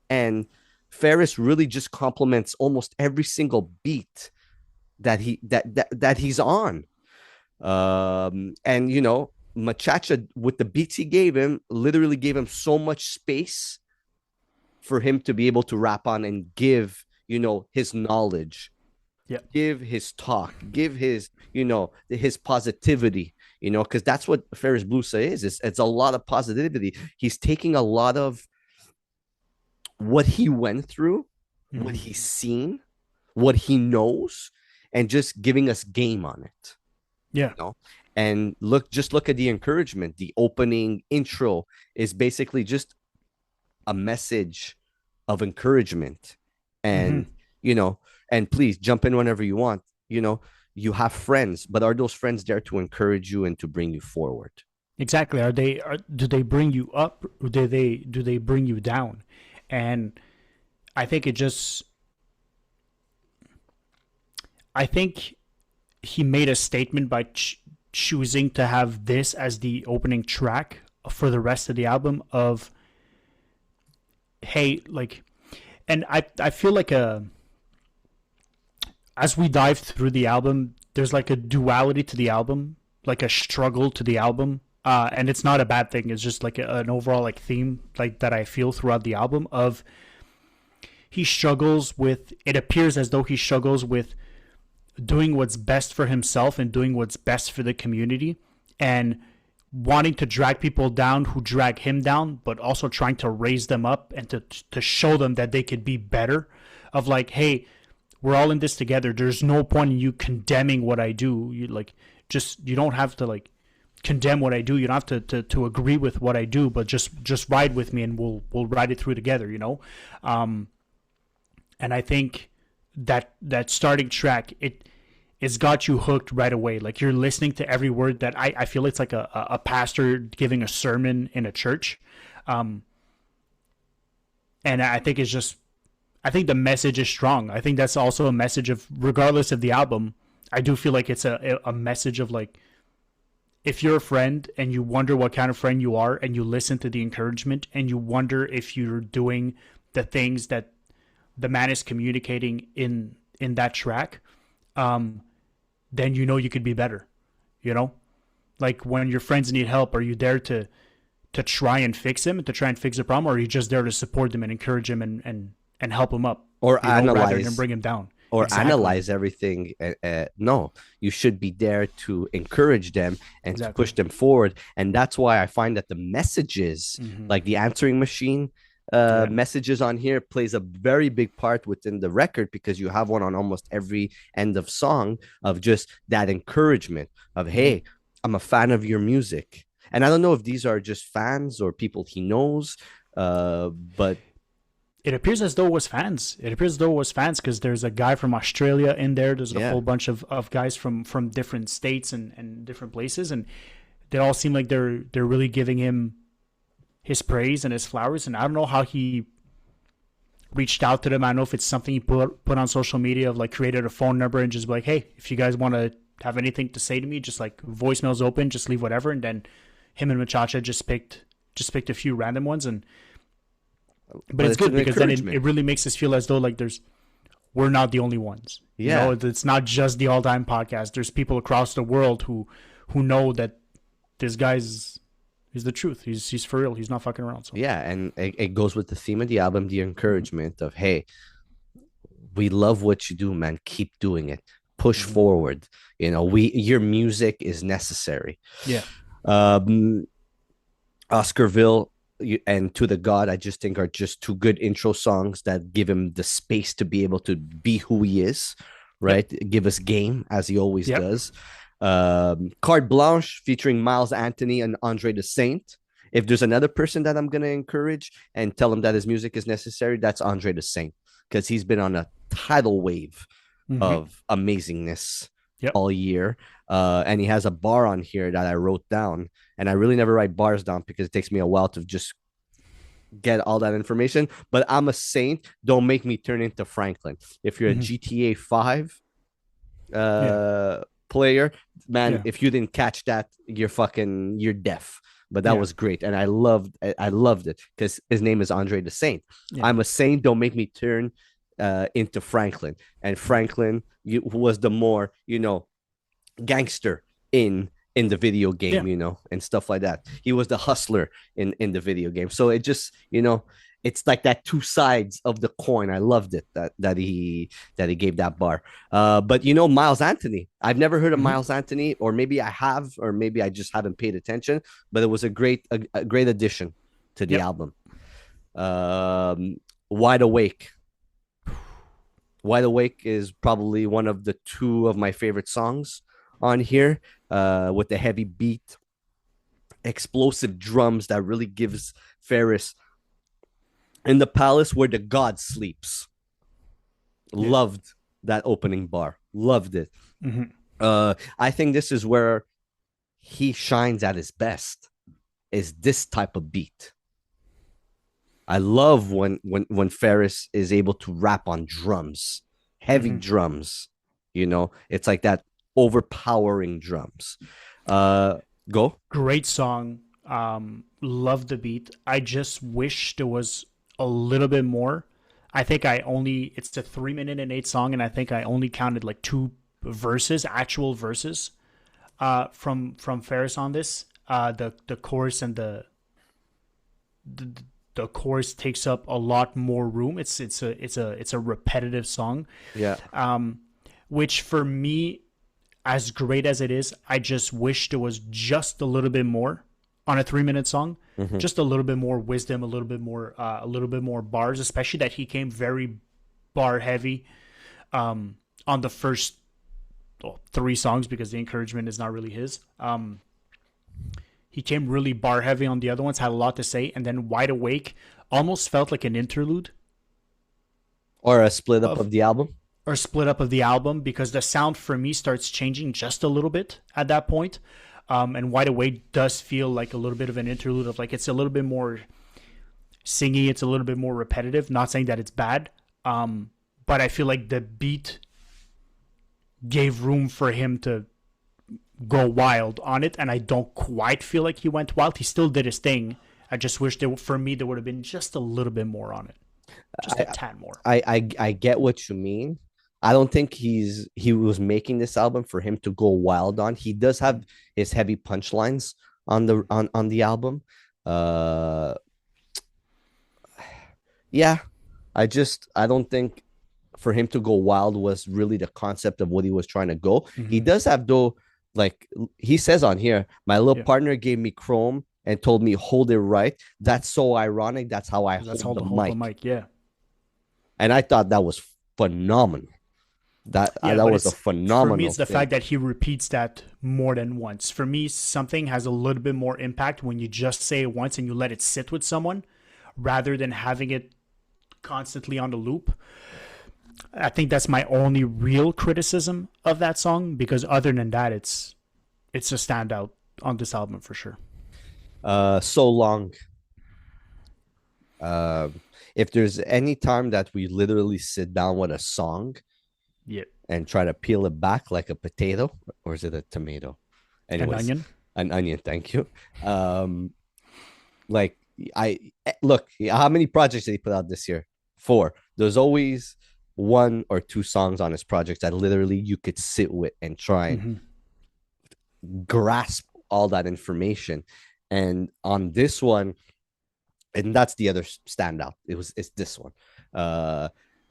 And Ferris really just complements almost every single beat that he's on. Machacha, with the beats he gave him, literally gave him so much space for him to be able to rap on and give, his knowledge, give his talk, give his, his positivity, because that's what Ferris Blusa is. It's a lot of positivity. He's taking a lot of what he went through, what he's seen, what he knows, and just giving us game on it. Yeah. And look at the encouragement. The opening intro is basically just a message of encouragement. And, and please jump in whenever you want. You have friends, but are those friends there to encourage you and to bring you forward? Exactly. Do they bring you up, or do they bring you down? And I think he made a statement by choosing to have this as the opening track for the rest of the album of, hey, and I feel like as we dive through the album, there's like a duality to the album, like a struggle to the album, and it's not a bad thing. It's just like an overall theme that I feel throughout the album of it appears as though he struggles with doing what's best for himself and doing what's best for the community, and wanting to drag people down who drag him down, but also trying to raise them up and to show them that they could be better. Of hey, we're all in this together. There's no point in you condemning what I do. You don't have to condemn what I do. You don't have to agree with what I do, but just ride with me and we'll ride it through together. And I think that starting track, it's got you hooked right away. You're listening to every word. That I feel it's like a pastor giving a sermon in a church, and I think I think the message is strong. I think that's also a message of, regardless of the album, I do feel like it's a message of if you're a friend and you wonder what kind of friend you are, and you listen to the encouragement and you wonder if you're doing the things that the man is communicating in that track, then you could be better. When your friends need help, are you there to try and fix them, to try and fix a problem, or are you just there to support them and encourage them and help them up, or analyze, rather than bring them down, or analyze everything? No, you should be there to encourage them and to push them forward. And that's why I find that the messages, like the answering machine messages on here, plays a very big part within the record, because you have one on almost every end of song of just that encouragement of, hey, I'm a fan of your music. And I don't know if these are just fans or people he knows, but it appears as though it was fans. Because there's a guy from Australia in there. There's a whole bunch of guys from different states and different places, and they all seem like they're really giving him his praise and his flowers. And I don't know how he reached out to them. I don't know if it's something he put on social media, of like created a phone number and just be like, hey, if you guys want to have anything to say to me, just like voicemail's open, just leave whatever. And then him and Machacha just picked a few random ones. And but it's good because then it really makes us feel as though like we're not the only ones. Yeah, you know, it's not just the All Time Podcast. There's people across the world who know that this guy's the truth. He's for real. He's not fucking around. So. Yeah, and it goes with the theme of the album, the encouragement of, hey, we love what you do, man. Keep doing it. Push forward. You know, your music is necessary. Yeah. Oscarville and To the God, I just think are just two good intro songs that give him the space to be able to be who he is, right? Yep. Give us game as he always does. Carte Blanche featuring Miles Anthony and Andre the Saint. If there's another person that I'm going to encourage and tell him that his music is necessary, that's Andre the Saint, because he's been on a tidal wave of amazingness all year. And he has a bar on here that I wrote down, and I really never write bars down because it takes me a while to just get all that information. But I'm a saint. Don't make me turn into Franklin. If you're a GTA 5 player, man, if you didn't catch that, you're deaf. But that was great, and I loved it because his name is Andre the Saint. I'm a saint. Don't make me turn into Franklin. And Franklin was the more, gangster in the video game, and stuff like that. He was the hustler in the video game. So it just, it's like that two sides of the coin. I loved it that he gave that bar. But Miles Anthony, I've never heard of Miles Anthony, or maybe I have, or maybe I just haven't paid attention. But it was a great addition to the album. Wide Awake. Wide Awake is probably one of the two of my favorite songs on here, with the heavy beat, explosive drums that really gives Ferris in the palace where the god sleeps. Loved that opening bar. Loved it. I think this is where he shines at his best, is this type of beat. I love when Ferris is able to rap on drums, heavy drums. It's like that overpowering drums. Go. Great song. Love the beat. I just wish there was a little bit more. I think it's a 3-minute and 8 song, and I think I only counted like 2 actual verses, from Ferris on this. The chorus and the chorus takes up a lot more room. It's a repetitive song. Yeah. Which for me, as great as it is, I just wish there was just a little bit more on a 3-minute song. Just a little bit more wisdom, a little bit more bars, especially that he came very bar heavy on the first 3 songs, because the encouragement is not really his. He came really bar heavy on the other ones, had a lot to say, and then Wide Awake almost felt like an interlude. Or a split up of the album. Or split up of the album, because the sound for me starts changing just a little bit at that point. And Wide Awake does feel like a little bit of an interlude of like, it's a little bit more singy, it's a little bit more repetitive. Not saying that it's bad, but I feel like the beat gave room for him to go wild on it, and I don't quite feel like he went wild. He still did his thing. I just wish for me there would have been just a little bit more on it, just a tad more. I get what you mean. I don't think he was making this album for him to go wild on. He does have his heavy punchlines on the album. Yeah, I don't think for him to go wild was really the concept of what he was trying to go. He does have, though, like he says on here, my little partner gave me chrome and told me hold it right. That's so ironic. That's how I hold the mic. Yeah. And I thought that was phenomenal. That was a phenomenal. For me, it's the fact that he repeats that more than once. For me, something has a little bit more impact when you just say it once and you let it sit with someone, rather than having it constantly on the loop. I think that's my only real criticism of that song, because other than that, it's a standout on this album for sure. So Long. If there's any time that we literally sit down with a song Yeah. and try to peel it back like a potato, or is it a tomato? Anyways, An onion. Thank you. Like I look, how many projects did he put out this year? 4. There's always 1 or 2 songs on his projects that literally you could sit with and try and grasp all that information. And on this one, and that's the other standout. It's this one.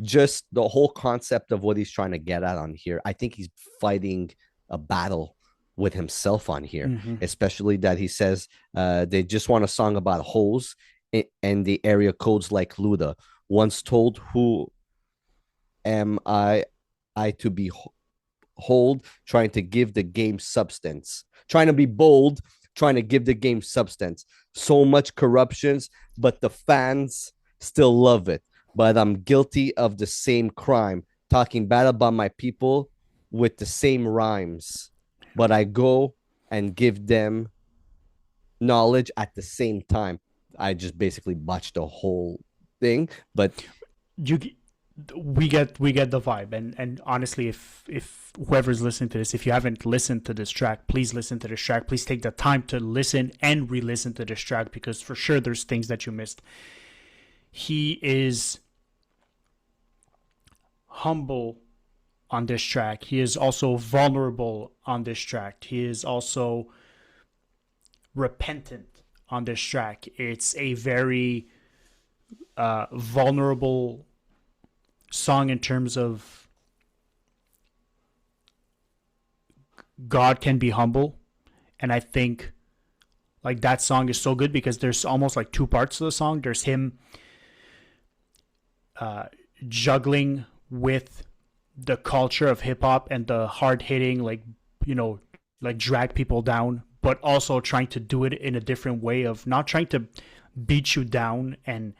Just the whole concept of what he's trying to get at on here. I think he's fighting a battle with himself on here, especially that he says they just want a song about holes and the area codes like Luda. Once told, who am I to be hold, trying to give the game substance, trying to be bold, trying to give the game substance. So much corruptions, but the fans still love it. But I'm guilty of the same crime, talking bad about my people with the same rhymes. But I go and give them knowledge at the same time. I just basically botched the whole thing, but we get the vibe. And honestly, if whoever's listening to this, if you haven't listened to this track, please listen to this track. Please take the time to listen and re-listen to this track, because for sure there's things that you missed. He is humble on this track. He is also vulnerable on this track. He is also repentant on this track. It's a very vulnerable song in terms of God can be humble. And I think like that song is so good because there's almost like 2 parts to the song. There's him juggling with the culture of hip hop and the hard hitting, like, you know, like drag people down, but also trying to do it in a different way of not trying to beat you down and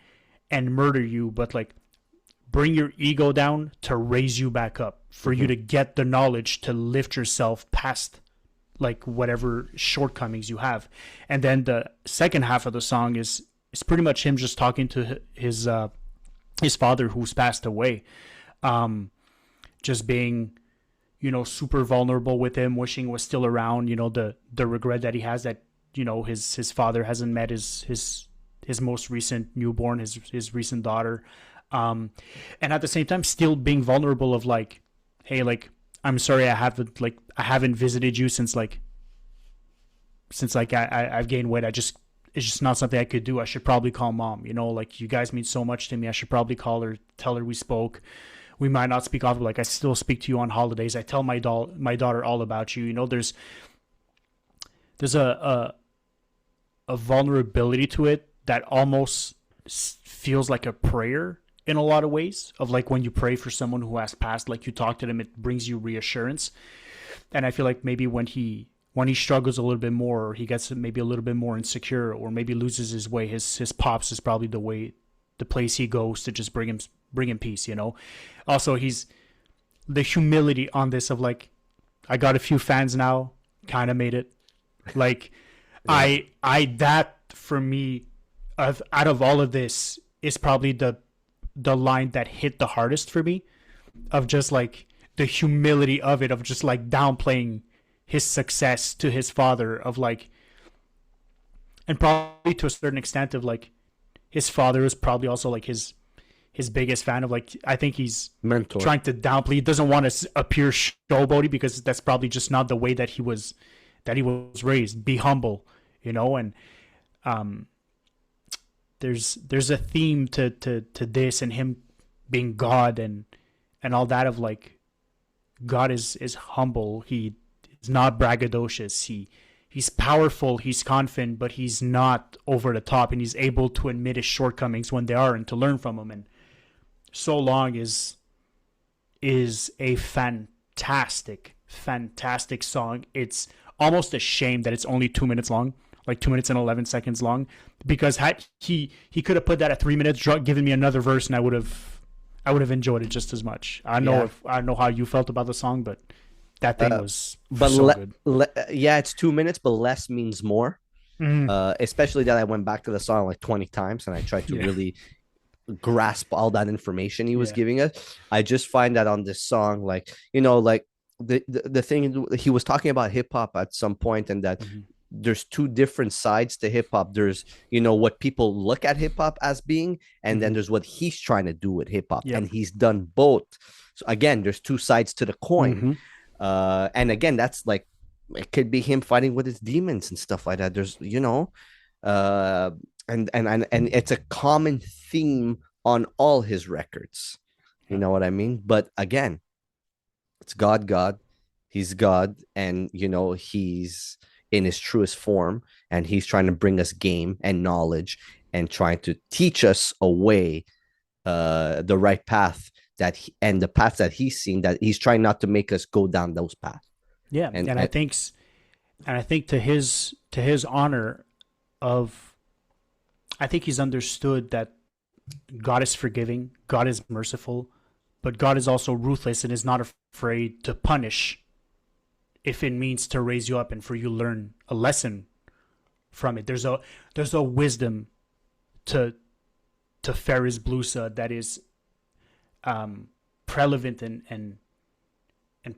murder you, but like bring your ego down to raise you back up, for you to get the knowledge to lift yourself past like whatever shortcomings you have. And then the second half of the song is pretty much him just talking to his father who's passed away, just being, you know, super vulnerable with him, wishing he was still around, you know, the regret that he has that, you know, his father hasn't met his most recent newborn, his recent daughter. And at the same time still being vulnerable of like, hey, like, I'm sorry, I haven't visited you since I've gained weight. It's just not something I could do. I should probably call mom, you know, like, you guys mean so much to me. I should probably call her, tell her we spoke. We might not speak often, but like, I still speak to you on holidays. I tell my daughter all about you. You know, there's a vulnerability to it that almost feels like a prayer in a lot of ways, of like when you pray for someone who has passed, like you talk to them, it brings you reassurance. And I feel like maybe when he struggles a little bit more, or he gets maybe a little bit more insecure, or maybe loses his way, his pops is probably the place he goes to just bring him peace, you know. Also, he's the humility on this of like, I got a few fans now, kind of made it. Like, yeah. I that for me, out of all of this, is probably the line that hit the hardest for me, of just like the humility of it, of just like downplaying his success to his father, of like, and probably to a certain extent of like, his father is probably also like his biggest fan, of like, I think he's mentor, trying to downplay. He doesn't want to appear showboaty, because that's probably just not the way that he was raised. Be humble, you know. And there's a theme to this, and him being God and all that, of like, God is humble. He is not braggadocious. He's powerful, he's confident, but he's not over the top, and he's able to admit his shortcomings when they are, and to learn from them. And So Long is a fantastic song. It's almost a shame that it's only 2 minutes long, like 2 minutes and 11 seconds long, because had he could have put that at 3 minutes, given me another verse, and I would have enjoyed it just as much. I don't know how you felt about the song, but That thing was But so good. yeah, it's 2 minutes, but less means more. Mm, Especially that I went back to the song like 20 times and I tried to yeah, really grasp all that information he was yeah, giving us. I just find that on this song, like, like the thing he was talking about hip hop at some point, and that hmm there's two different sides to hip hop. There's, what people look at hip hop as being, and then hmm there's what he's trying to do with hip hop, yep, and he's done both. So again, there's two sides to the coin. hmm And again, that's like, it could be him fighting with his demons and stuff like that. There's, uh, and it's a common theme on all his records. You yeah, know what I mean? But again, it's God. He's God, and he's in his truest form, and he's trying to bring us game and knowledge, and trying to teach us a way, the right path and the path that he's seen, that he's trying not to make us go down those paths. yeah. And, And I think to his honor of, I think he's understood that God is forgiving, God is merciful, but God is also ruthless and is not afraid to punish if it means to raise you up and for you to learn a lesson from it. There's a wisdom to Ferris Blusa that is prevalent and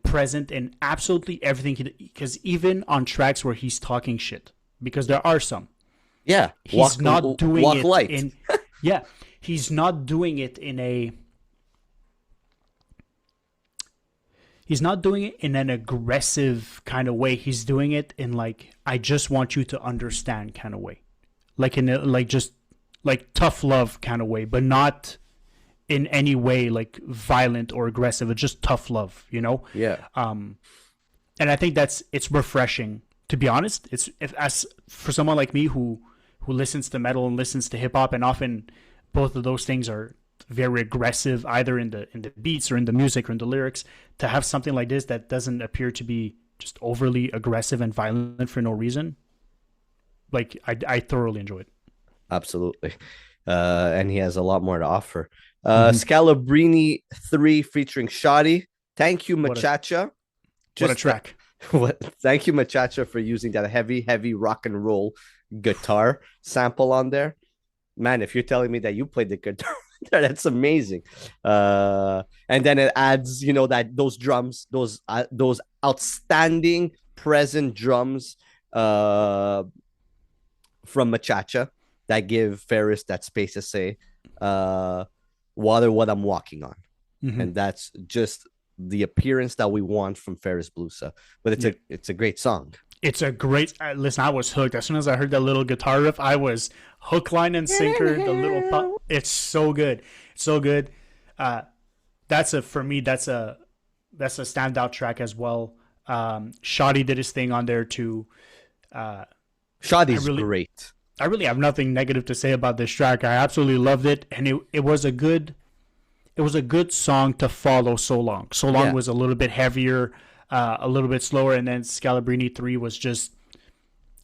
present in absolutely everything. Because even on tracks where he's talking shit, because there are some, yeah, he's not doing walk it light. in yeah, he's not doing it in a he's not doing it in an aggressive kind of way. He's doing it in like, I just want you to understand kind of way, like in a, like just like tough love kind of way, but not in any way like violent or aggressive. It's just tough love, you know. Yeah. And I think it's refreshing, to be honest. It's, as for someone like me who listens to metal and listens to hip hop, and often both of those things are very aggressive, either in the beats or in the music or in the lyrics. To have something like this that doesn't appear to be just overly aggressive and violent for no reason, like I thoroughly enjoy it. Absolutely. And he has a lot more to offer. Mhm. Scalabrini 3 featuring Shoddy. Thank you, What a Machacha. what a track! Thank you, Machacha, for using that heavy rock and roll guitar sample on there. Man, if you're telling me that you played the guitar, that's amazing. And then it adds, that those drums, those outstanding present drums, from Machacha, that give Ferris that space to say, water what I'm walking on. Mhm. And that's just the appearance that we want from Ferris Blusa. But it's a great song. It's a great listen. I was hooked as soon as I heard that little guitar riff. I was hook, line, and sinker. The little pop. It's so good, so good. For me. That's a standout track as well. Shoddy did his thing on there too. Shoddy's great. I really have nothing negative to say about this track. I absolutely loved it, and it was a good song to follow. So Long Yeah. was a little bit heavier, a little bit slower, and then Scalabrini 3 was just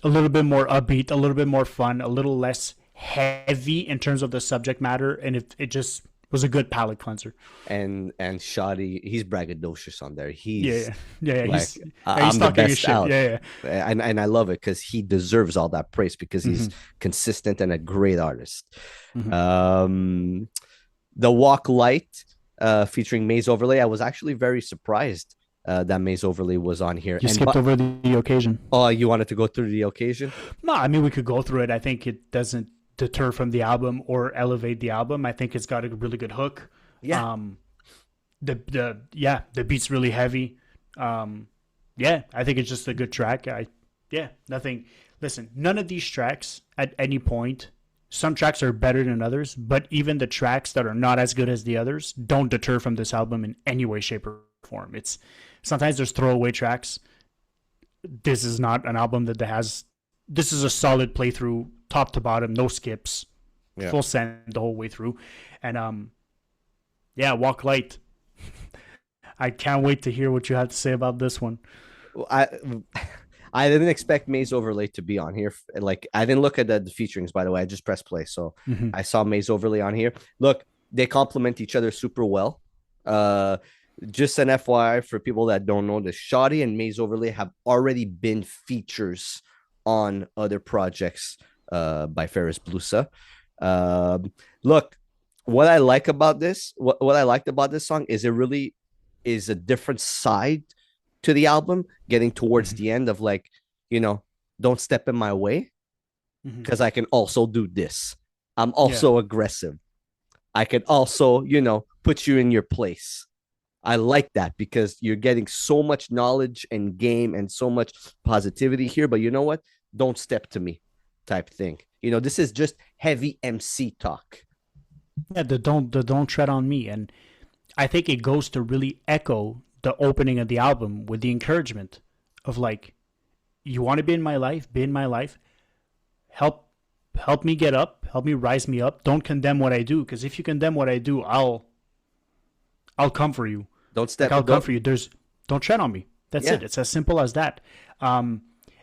a little bit more upbeat, a little bit more fun, a little less heavy in terms of the subject matter, and it just was a good palate cleanser. And Shoddy, he's braggadocious on there. He's Yeah. like, He's I'm the talking his best shit. out. Yeah. And I love it because he deserves all that praise, because he's consistent and a great artist. Mhm. The Walk Light, featuring Maze Overlay. I was actually very surprised that Maze Overlay was on here. You skipped over the occasion. Oh, you wanted to go through the occasion? No, I mean we could go through it. I think it doesn't deter from the album or elevate the album. I think it's got a really good hook. Yeah. The beat's really heavy. I think it's just a good track. Nothing. Listen, none of these tracks at any point. Some tracks are better than others, but even the tracks that are not as good as the others don't deter from this album in any way, shape, or form. It's sometimes there's throwaway tracks. This is not an album that has. This is a solid playthrough, top to bottom, no skips, full send the whole way through, and Walk Light. I can't wait to hear what you have to say about this one. I didn't expect Maze Overlay to be on here. Like, I didn't look at the featurings, by the way. I just pressed play, so I saw Maze Overlay on here. Look, they complement each other super well. Just an FYI for people that don't know, the Shoddy and Maze Overlay have already been features on other projects by Ferris Blusa. Look, what I like about this, what I liked about this song is it really is a different side to the album, getting towards the end of like, you know, don't step in my way because I can also do this. I'm also aggressive. I can also, put you in your place. I like that because you're getting so much knowledge and game and so much positivity here. But you know what? Don't step to me type thing. This is just heavy MC talk. Yeah, the don't tread on me. And I think it goes to really echo the opening of the album with the encouragement of like, you want to be in my life, be in my life. Help me get up, help me rise me up. Don't condemn what I do, because if you condemn what I do, I'll come for you. Don't step. Like, I'll come for you. Don't tread on me. That's it. It's as simple as that. And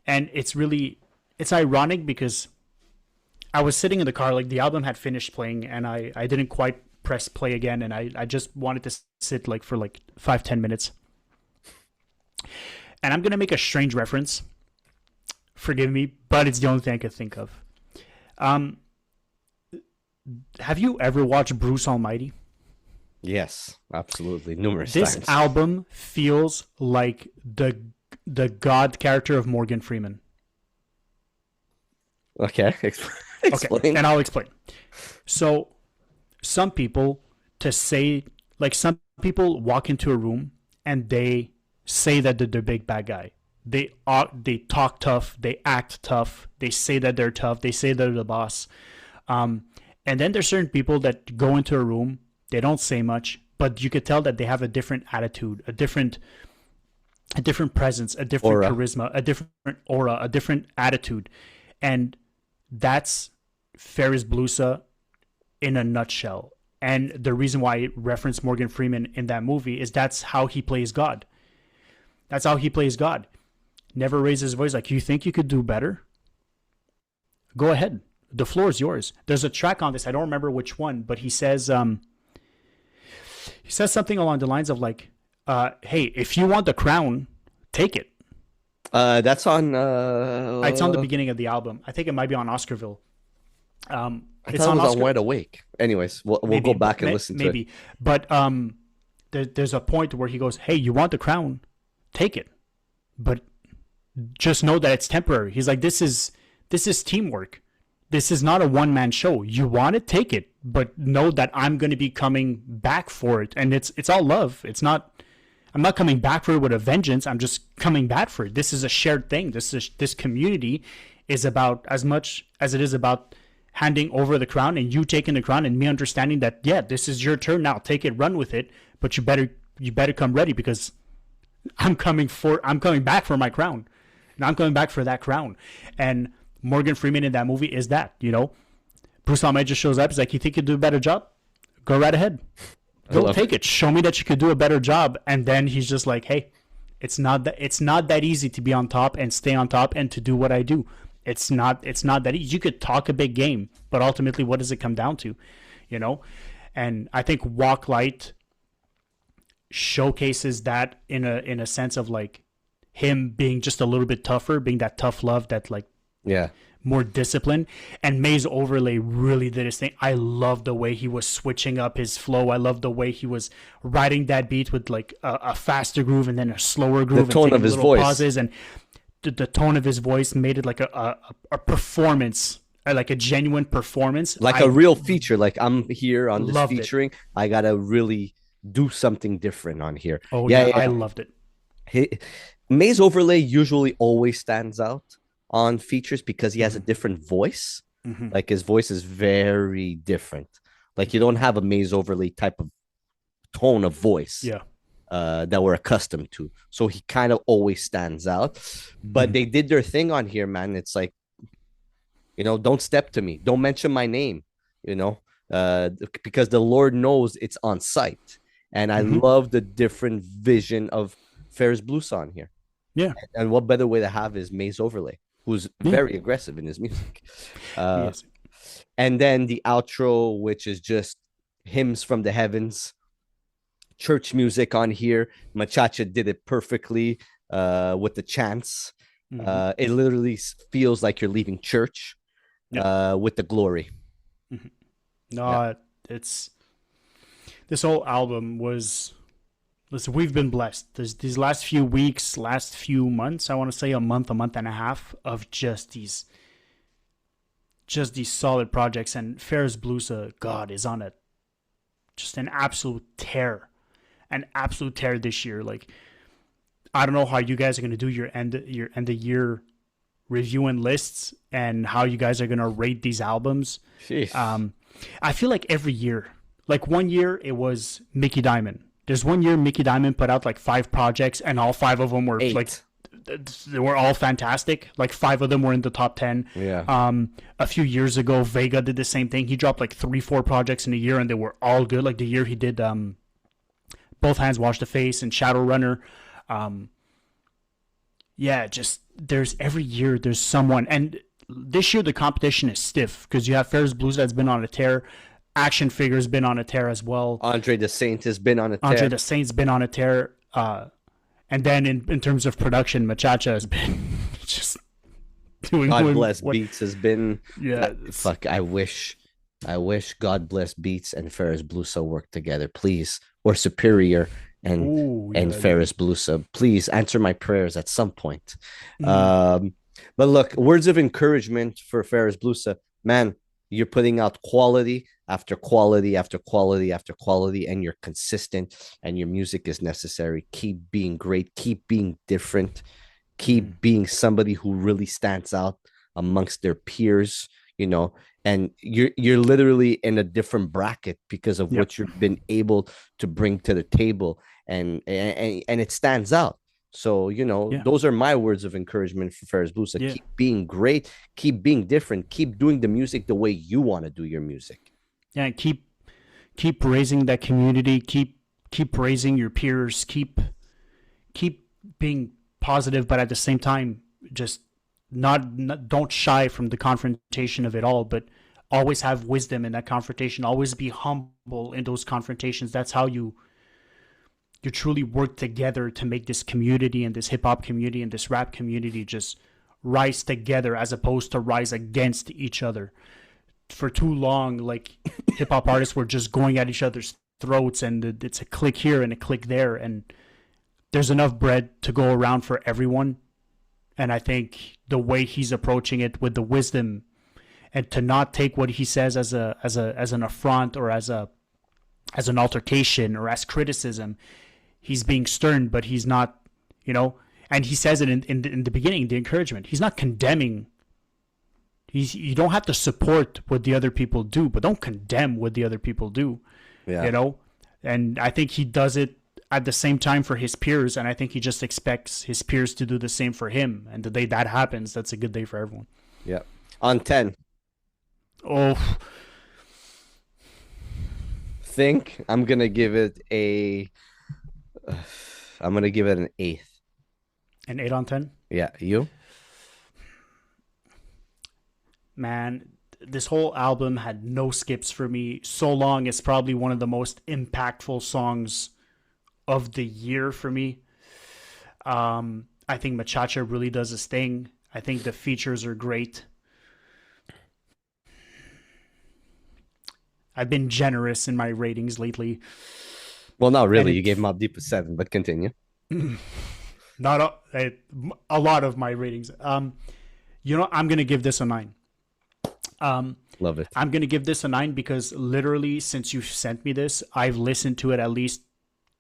it's ironic because I was sitting in the car, like the album had finished playing, and I didn't quite press play again, and I just wanted to sit like for like 5-10 minutes. And I'm gonna make a strange reference. Forgive me, but it's the only thing I could think of. Have you ever watched Bruce Almighty? Yes, absolutely. Numerous This times. album feels like the God character of Morgan Freeman. Okay. Explain. Okay, and I'll explain. So, some people some people walk into a room and they say that they're the big bad guy. They talk tough, they act tough, they say that they're tough, they say they're the boss. And then there's certain people that go into a room, they don't say much, but you could tell that they have a different attitude, a different presence, a different aura. charisma, a different aura, a different attitude. And that's Ferris Blusa in a nutshell. And the reason why I referenced Morgan Freeman in that movie is that's how he plays God. That's how he plays God. Never raises his voice. Like, you think you could do better? Go ahead. The floor is yours. There's a track on this. I don't remember which one, but he says something along the lines of like, hey, if you want the crown, take it. That's on. It's on the beginning of the album. I think it might be on Oscarville. I thought it was on Wide Awake. Anyways, we'll go back and listen to it. But there's a point where he goes, hey, you want the crown? Take it. But just know that it's temporary. He's like, this is teamwork. This is not a one-man show. You want it, take it, but know that I'm going to be coming back for it. And it's all love. I'm not coming back for it with a vengeance. I'm just coming back for it. This is a shared thing. This community is about as much as it is about handing over the crown and you taking the crown and me understanding that, yeah, this is your turn now. Take it, run with it, but you better come ready because I'm coming back for my crown. And I'm coming back for that crown. And Morgan Freeman in that movie is that, Bruce Almighty just shows up. He's like, you think you could do a better job? Go right ahead. Go take it. Show me that you could do a better job. And then he's just like, hey, it's not that easy to be on top and stay on top and to do what I do. It's not that easy. You could talk a big game, but ultimately, what does it come down to? And I think Walk Light showcases that in a sense of like him being just a little bit tougher, being that tough love, that like more discipline. And Maze Overlay really did his thing. I love the way he was switching up his flow. I love the way he was riding that beat with like a faster groove and then a slower groove. The tone of his voice. Pauses, and the tone of his voice made it like a performance, like a genuine performance. Like a real feature. Like, I'm here on this featuring. It. I got to really do something different on here. Oh, yeah. I loved it. Maze Overlay usually always stands out on features because he has a different voice. Mm-hmm. Like, his voice is very different. Like, you don't have a Maze Overlay type of tone of voice that we're accustomed to. So he kind of always stands out. But they did their thing on here, man. It's like, don't step to me. Don't mention my name, because the Lord knows it's on sight. And I love the different vision of Ferris Blusa on here. Yeah. And what better way to have is Maze Overlay, who's very aggressive in his music. Yes. And then the outro, which is just hymns from the heavens church music on here. Machacha did it perfectly with the chants. It literally feels like you're leaving church with the glory. No, it's this whole album was. Listen, we've been blessed. These last few weeks, last few months, I want to say a month and a half of just these solid projects. And Ferris Blusa, God, is on just an absolute tear this year. Like, I don't know how you guys are going to do your end of year review and lists and how you guys are going to rate these albums. I feel like every year, like one year it was Mickey Diamond. There's one year Mickey Diamond put out like 5 projects and all 5 of them were 8. like, they were all fantastic. Like 5 of them were in the top 10. Yeah. A few years ago, Vega did the same thing. He dropped like 3-4 projects in a year and they were all good. Like the year he did Both Hands Wash the Face and Shadowrunner. Just there's every year there's someone. And this year the competition is stiff because you have Ferris Blusa that's been on a tear. Action Figure's been on a tear as well. Andre the Saint has been on a tear. Andre the Saint's been on a tear. And then in terms of production, Machacha has been just doing God Bless Beats has been. Yeah. Fuck, I wish God Bless Beats and Ferris Blusa worked together, please. Or Superior and Ferris Blusa. Please answer my prayers at some point. But look, words of encouragement for Ferris Blusa. Man, you're putting out quality after quality after quality after quality, and you're consistent, and your music is necessary. Keep being great. Keep being different. Keep being somebody who really stands out amongst their peers, and you're literally in a different bracket because of what you've been able to bring to the table, and it stands out. So, those are my words of encouragement for Ferris Blusa. Yeah. Keep being great, keep being different, keep doing the music the way you want to do your music. Yeah, keep raising that community, keep raising your peers, keep being positive, but at the same time, just not don't shy from the confrontation of it all, but always have wisdom in that confrontation, always be humble in those confrontations. That's how you truly work together to make this community and this hip-hop community and this rap community just rise together as opposed to rise against each other. For too long, like, hip-hop artists were just going at each other's throats, and it's a click here and a click there, and there's enough bread to go around for everyone. And I think the way he's approaching it with the wisdom and to not take what he says as an affront or as an altercation or as criticism. He's being stern, but he's not, and he says it in the beginning, the encouragement. He's not condemning. You don't have to support what the other people do, but don't condemn what the other people do. Yeah. And I think he does it at the same time for his peers, and I think he just expects his peers to do the same for him. And the day that happens, that's a good day for everyone. Yeah. On 10. Oh. Think I'm gonna give it an 8. An 8 on 10? Yeah, you? Man, this whole album had no skips for me. So Long is probably one of the most impactful songs of the year for me. I think Machacha really does his thing. I think the features are great. I've been generous in my ratings lately. Well, not really. You gave Mobb Deep a 7, but continue. Not a lot of my ratings. I'm going to give this a 9. Love it. I'm going to give this a 9 because literally since you sent me this, I've listened to it at least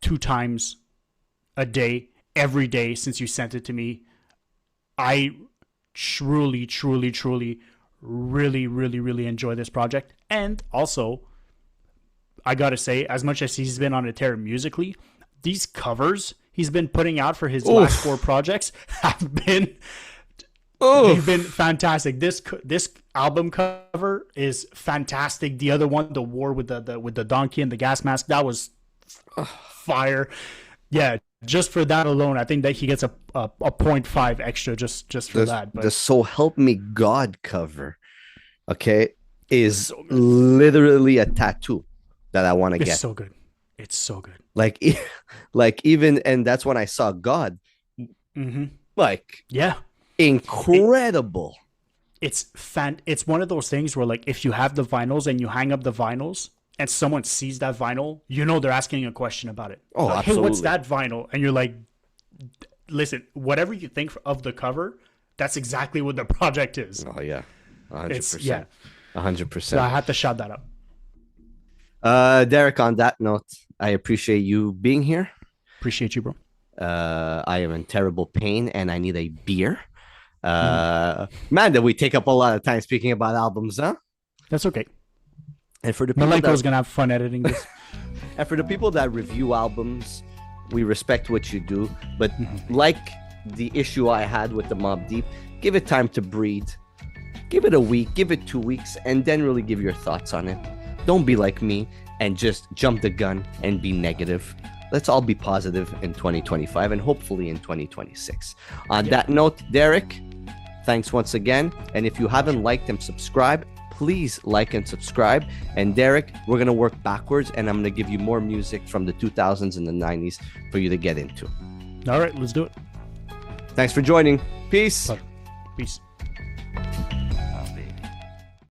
2 times a day, every day since you sent it to me. I truly, truly, truly, really, really, really enjoy this project. And also, I got to say, as much as he's been on a tear musically, these covers he's been putting out for his last 4 projects have been... They've been fantastic. This album cover is fantastic. The other one, the war with the donkey and the gas mask, that was fire. Yeah, just for that alone, I think that he gets a 0.5 extra just for that. But the So Help Me God cover, okay, is literally a tattoo that I want to get. It's so good. It's so good. Like, like even, and that's when I saw God. Mm-hmm. Like, Yeah. incredible. It's one of those things where, like, if you have the vinyls and you hang up the vinyls and someone sees that vinyl, you know they're asking a question about it. Oh, like, absolutely. Hey, what's that vinyl? And you're like, listen, whatever you think of the cover, that's exactly what the project is. Oh yeah, 100%. Yeah, 100%. So I had to shout that out. Derek, on that note, I appreciate you being here. Appreciate you, bro. I am in terrible pain and I need a beer. Man, did we take up a lot of time speaking about albums, huh? That's okay. And for the people Malenko's gonna have fun editing this. And for the people that review albums, we respect what you do, but like the issue I had with the Mobb Deep, give it time to breathe. Give it a week, give it 2 weeks, and then really give your thoughts on it. Don't be like me and just jump the gun and be negative. Let's all be positive in 2025 and hopefully in 2026. On that note, Derek, thanks once again. And if you haven't liked and subscribed, please like and subscribe. And Derek, we're going to work backwards and I'm going to give you more music from the 2000s and the 90s for you to get into. All right, let's do it. Thanks for joining. Peace. Peace.